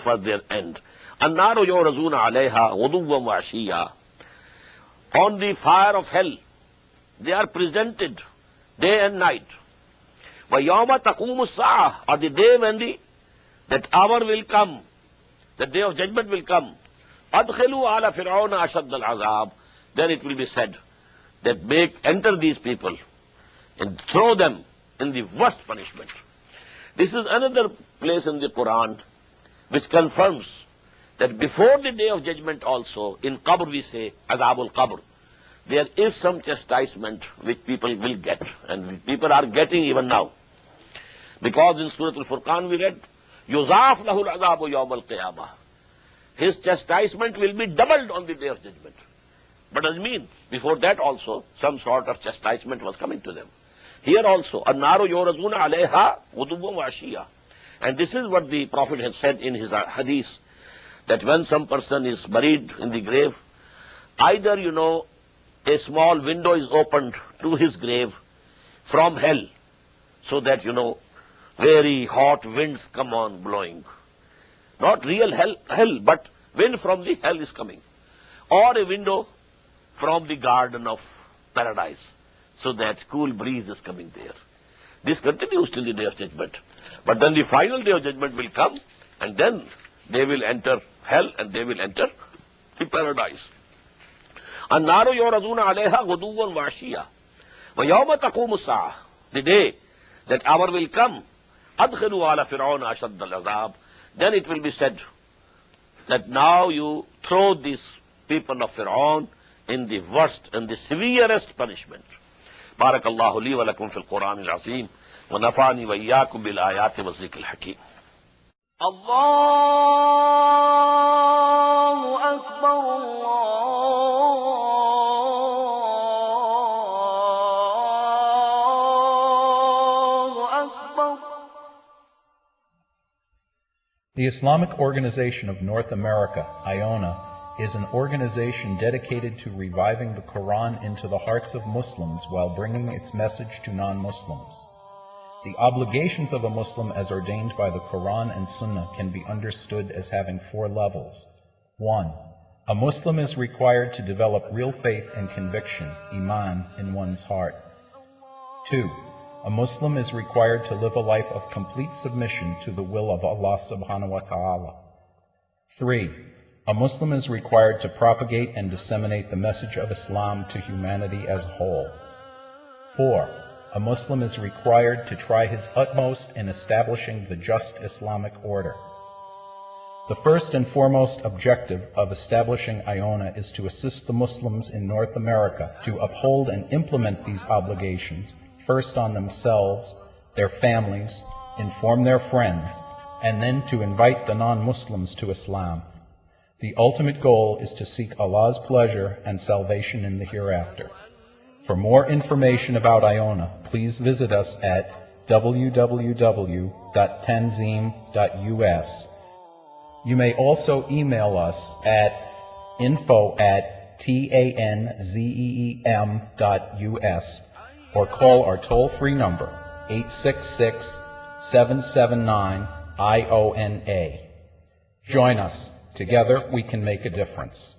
was their end. النَّارُ يُعْرَضُونَ عَلَيْهَا غُدُوًّا وَعَشِيًّا. On the fire of hell, they are presented day and night. وَيَوْمَ تَقُومُ السَّاعَةُ, or the day when that hour will come, the day of judgment will come. أَدْخِلُوا عَلَى فِرْعَوْنَ أَشَدَّ الْعَذَابِ. Then it will be said that enter these people and throw them in the worst punishment. This is another place in the Quran which confirms that before the day of judgment also, in Qabr we say, Azabul Qabr, there is some chastisement which people will get, and people are getting even now. Because in Surah Al-Furqan we read, يُضَاعَفْ لَهُ الْعَذَابُ يَوْمَ الْقِيَامَةِ. His chastisement will be doubled on the day of judgment. But does it mean, before that also, some sort of chastisement was coming to them. Here also, النَّارُ يُعْرَضُونَ عَلَيْهَا غُدُوًّا وَعَشِيًّا. And this is what the Prophet has said in his hadith, that when some person is buried in the grave, either, a small window is opened to his grave from hell, so that, very hot winds come on blowing. Not real hell, but wind from the hell is coming. Or a window from the garden of paradise, so that cool breeze is coming there. This continues till the day of judgment. But then the final day of judgment will come, and then they will enter hell and they will enter the paradise. النار يعرضون عليها غدوا وعشيا ويوم تقوم الساعة, the day that hour will come, أدخلوا على فرعون أشد العذاب, then it will be said that now you throw these people of Fir'aun in the worst and the severest punishment. بارك الله لي ولكم في القرآن العظيم ونفعني وإياكم بالآيات والذكر الحكيم. الله أكبر الله أكبر. The Islamic Organization of North America, IONA, is an organization dedicated to reviving the Quran into the hearts of Muslims while bringing its message to non-Muslims. The obligations of a Muslim as ordained by the Quran and Sunnah can be understood as having 4 levels. 1. A Muslim is required to develop real faith and conviction, iman, in one's heart. 2. A Muslim is required to live a life of complete submission to the will of Allah subhanahu wa ta'ala. 3. A Muslim is required to propagate and disseminate the message of Islam to humanity as a whole. 4. A Muslim is required to try his utmost in establishing the just Islamic order. The first and foremost objective of establishing IONA is to assist the Muslims in North America to uphold and implement these obligations, first on themselves, their families, inform their friends, and then to invite the non-Muslims to Islam. The ultimate goal is to seek Allah's pleasure and salvation in the hereafter. For more information about IONA, please visit us at www.tanzim.us. You may also email us at info@tanzeem.us or call our toll-free number 866-779-IONA. Join us. Together we can make a difference.